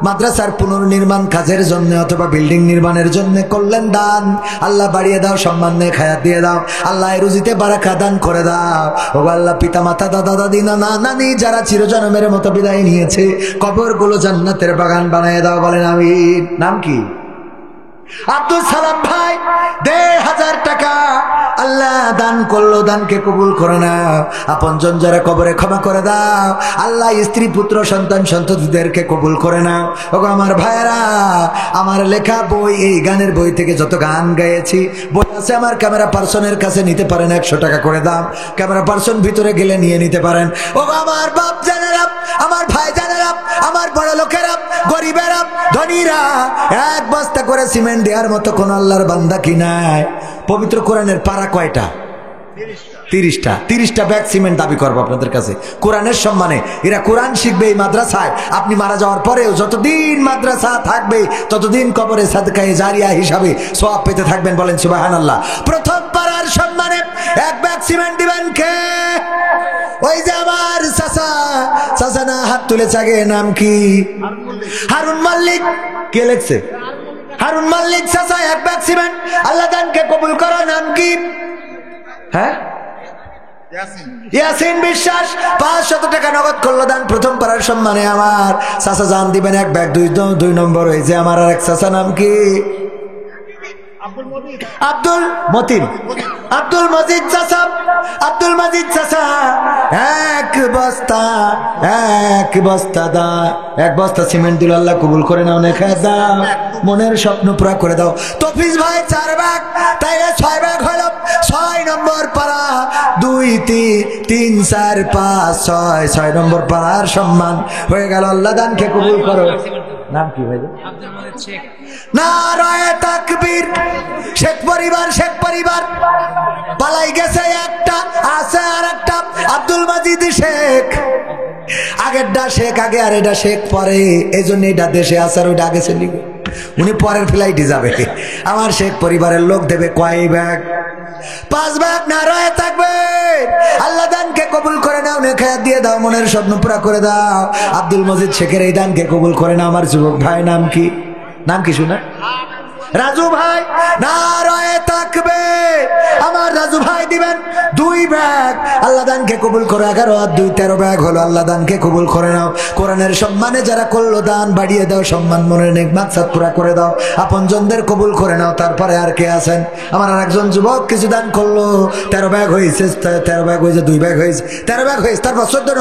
মাদ্রাসার পুনর্নির্মাণ কাজের জন্য অথবা বিল্ডিং নির্মাণের জন্য করলেন দান, আল্লাহ বাড়িয়ে দাও, সম্মান খায়াত দিয়ে দাও, আল্লাহ রুজিতে বারাকা দান করে দাও। ও আল্লাহ পিতা মাতা দাদা দাদি নানা নানি যারা চিরজন্মের মতো বিদায় নিয়েছে, কবরগুলো জান্নাতের বাগান বানিয়ে দাও, বলেন আমিন। নাম কি? আব্দুল সালাম ভাই 1500 টাকা আল্লাহ দান করলো, দানকে কবুল করে নাও। আপনজন যারা কবরে ক্ষমা করে দাও, আল্লাহ স্ত্রী পুত্র সন্তান সন্ততিদেরকে কবুল করে নাও। ওগো আমার ভাইয়েরা, আমার লেখা বই, এই গানের বই থেকে যত গান গাইছি, বই আছে আমার ক্যামেরা পার্সনের কাছে, নিতে পারেন, 100 টাকা করে দাম। ক্যামেরা পার্সন ভিতরে গেলে নিয়ে নিতে পারেন। ওগো আমার বাপ জানেরা, আমার ভাই জানেরা, আমার বড় লোকেরা, গরিবেরা, ধনীরা, 1 বস্তা করে সিমেন্ট দেওয়ার মতো কোন আল্লাহর বান্দা কি নাই? পবিত্র কোরআনের পারা কয়টা? 30টা। 30টা ব্যাগ সিমেন্ট দাবি করবো আপনাদের কাছে কোরআনের সম্মানে। এরা কোরআন শিখবে এই মাদ্রাসায়। আপনি মারা যাওয়ার পরেও যতদিন মাদ্রাসা থাকবে, ততদিন কবরে সাদকায়ে জারিয়া হিসাবে সওয়াব পেতে থাকবেন, বলেন সুবহানাল্লাহ। প্রথম পারার সম্মানে 1 ব্যাগ সিমেন্ট দিবেন কে? ওই যে আমার চাচা চাচা না হাত তুলেছে আগে, নাম কি? হারুন মল্লিক। কে লেখছে? হারুন মল্লিক চাচা, 1 ব্যাগ সিমেন্ট। আল্লাহ দানকে কবুল করো, নাম কি? হ্যাঁ, ইয়াসিন বিশ্বাস। 500 টাকা নগদ করলো দান, প্রথম পাড়ার সম্মানে আমার চাচা জান দিবেন 1 ব্যাগ। 2 নম্বর হয়েছে আমার আর এক চাচা, নাম কি? আব্দুল মতিন। আব্দুল মজিদ চাচা। আব্দুল মজিদ চাচা 1 বস্তা সিমেন্ট দিল। আল্লাহ কবুল করে নাও, নেখা দাও, মনের স্বপ্ন পুরা করে দাও। তফিজ ভাই 4 ব্যাগ, তাইলে 6 ব্যাগ হলো। 6 নম্বর পাড়া, 2 3 4 5 6 নম্বর পাড়ার সম্মান হয়ে গেল। আল্লাহ দানকে কবুল করো। নাম কি ভাই? নারায়ে তাকবীর। শেখ পরিবার পালাই গেছে একটা, আছে আর একটা আব্দুল মজিদ শেখ। আগেরটা শেখ আগে আর এটা শেখ পরে, এই জন্য এটা দেশে আসার ওইটা আগে চলে গেল। উনি পরের ফ্লাইটে যাবে। আমার শেখ পরিবারের লোক দেবে কয় ব্যাগ? 5 ব্যাগ। নারায়ে তাকবীর। আল্লাহ দানকে কবুল করে নাও, নেখা দিয়ে দাও, মনের স্বপ্ন পুরা করে দাও। আব্দুল মজিদ শেখের এই দানকে কবুল করে নাও। আমার যুবক ভাই নাম কি? নাম কি শুনা? রাজু ভাই। নারায়ে তাকবীর। আমার রাজু ভাই দিবেন 2 ব্যাগ। আল্লাহ দানকে কবুল করো। 11 আর 2 13 ব্যাগ হলো। আল্লাহ দানকে কবুল করে নাও। কোরআনের সম্মানে যারা করলো দান, বাড়িয়ে দাও সম্মান, মনের নেক মাকসাদ পুরা করে দাও। আপনজনদের কবুল করে নাও। তারপরে আর কে আছেন? আমার আরেকজন যুবক কিছু দান করলো, 13 ব্যাগ হয়েছে, 13 ব্যাগ হয়েছে, 2 ব্যাগ হয়েছে, 13 ব্যাগ হয়েছে। তারপর 14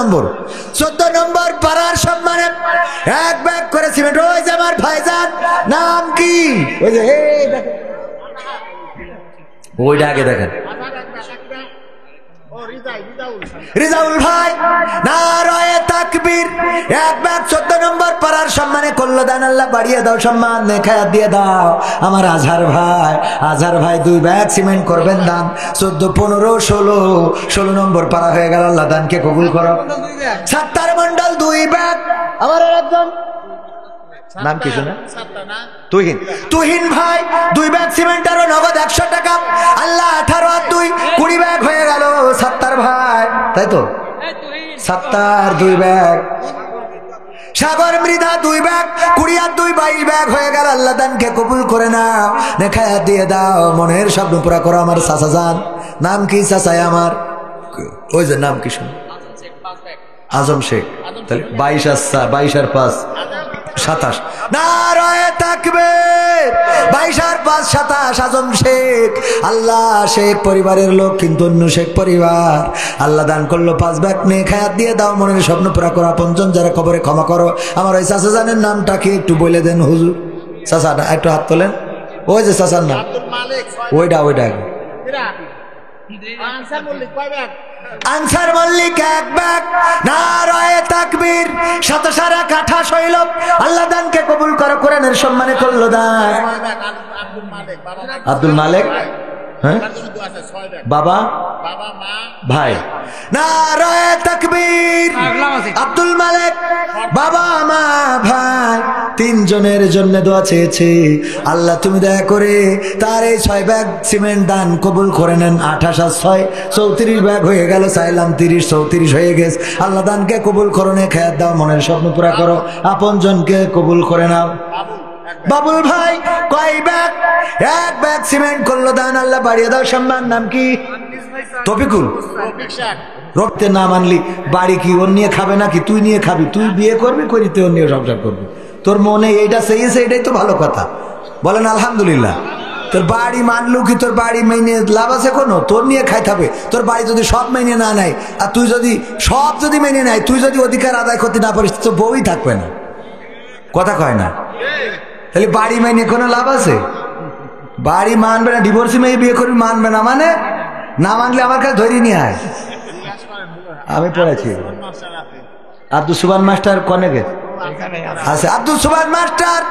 নম্বর পাড়ার সম্মানে 1 ব্যাগ করে সিমেন্ট। ওই যে আমার ভাইজান, নাম কি? ওই যে ওইটা আগে দেখেন, রিজাউল ভাই। নারায়ে তাকবীর। 1 ব্যাগ 14 নম্বর পাড়ার সম্মানে করলো দান। আল্লাহ বাড়িয়ে দাও সম্মান, নেখা দিয়ে দাও। আমার আজহার ভাই 2 ব্যাগ সিমেন্ট করবেন দান। 14 15 16 নম্বর পাড়া হয়ে গেল। আল্লাহ দানকে কবুল করো। সাত্তার মন্ডল 2 ব্যাগ। আমার একজন নাম কি শুনে? তুহিন ভাই 2 ব্যাগ সিমেন্ট আর নগদ 100 টাকা। আল্লাহ 18 আর 2 20 ব্যাগ হয়ে গেল। সাত্তার ভাই, তাই তো? সাত্তার 2 ব্যাগ। সাগর মৃধা 2 ব্যাগ। 20 আর 2 22 ব্যাগ হয়ে গেল। আল্লাহ দানকে কবুল করে নাও, নেখা দিয়ে দাও, মনের স্বপ্ন পুরা করো। আমার চাচা জান, নাম কি চাচাই আমার? ওই যে নাম কি শুনে? আজম শেখ। তাহলে 22 আর 5 27। নারায়ে তাকবীর। 22 আর 5 27 আজম শেখ। আল্লাহ শেখ পরিবারের লোক, কিন্তু অন্য শেখ পরিবার। আল্লাহ দান করলো 5 ব্যাগ, নিয়ে খায়াত দিয়ে দাও, মনের স্বপ্ন পুরা করো। আপনজন যারা কবরে ক্ষমা করো। আমার ওই চাচা জানের নামটা কি একটু বলে দেন হুজুর? চাচা একটু হাত তোলেন। ওই যে চাচার নাম, ওইটা আনসার মল্লিক 1 ব্যাগ। নারায়ে তাকবীর। 27 আর 28 হইল। আল্লাহ দানকে কবুল করো। কোরআনের সম্মানে করলো দান। আব্দুল মালিক, হ্যাঁ, বাবা ভাই। নারায়ে তাকবীর। আব্দুল মালিক, বাবা মা ভাই 3 জনের জন্য দোয়া চেয়েছে। আল্লাহ তুমি দয়া করে তার এই 6 ব্যাগ সিমেন্ট দান কবুল করে নেন। 28 আর 6 34 ব্যাগ হয়ে গেল। চাইলাম 30 34 হয়ে গেছে। আল্লাহ দানকে কবুল করো, নে খেয়াত দাও, মনের স্বপ্ন পুরা করো। আপন জনকে কবুল করে নাও। বাবুল ভাই কয় ব্যাগ? 1 ব্যাগ সিমেন্ট করলো দান। আল্লাহ বাড়িয়ে দাও সম্মান। নাম কি? তফিকুল। রক্তে না মানলি বাড়ি কি ওর নিয়ে খাবে নাকি? তুই নিয়ে খাবি? তুই বিয়ে করবি, করিতে ওর নিয়ে সংসার করবি। তোর মনে এইটা চেয়েছে, এটাই তো ভালো কথা। বলেন আলহামদুলিল্লাহ। তোর বাড়ি মানলু কি তোর বাড়ি মেনে লাভ আছে কোনো? তোর নিয়ে খাইতে হবে। তোর বাড়ি যদি সব মেনে না নেয়, আর তুই যদি সব মেনে নেয়, তুই যদি অধিকার আদায় করতে না পারিস, তো বউই থাকবে না। কথা কয় না? তাহলে বাড়ি মেনে কোনো লাভ আছে? বাড়ি মানবে না, ডিভোর্সি মেয়ে বিয়ে করবি, মানবে না মানে? না মানলে আমার কাছে ধরে নিয়ে আয়। আমি পড়েছি আব্দুল সুবহান মাস্টার কনে গেছে? আচ্ছা, আব্দুল সুবহান মাস্টার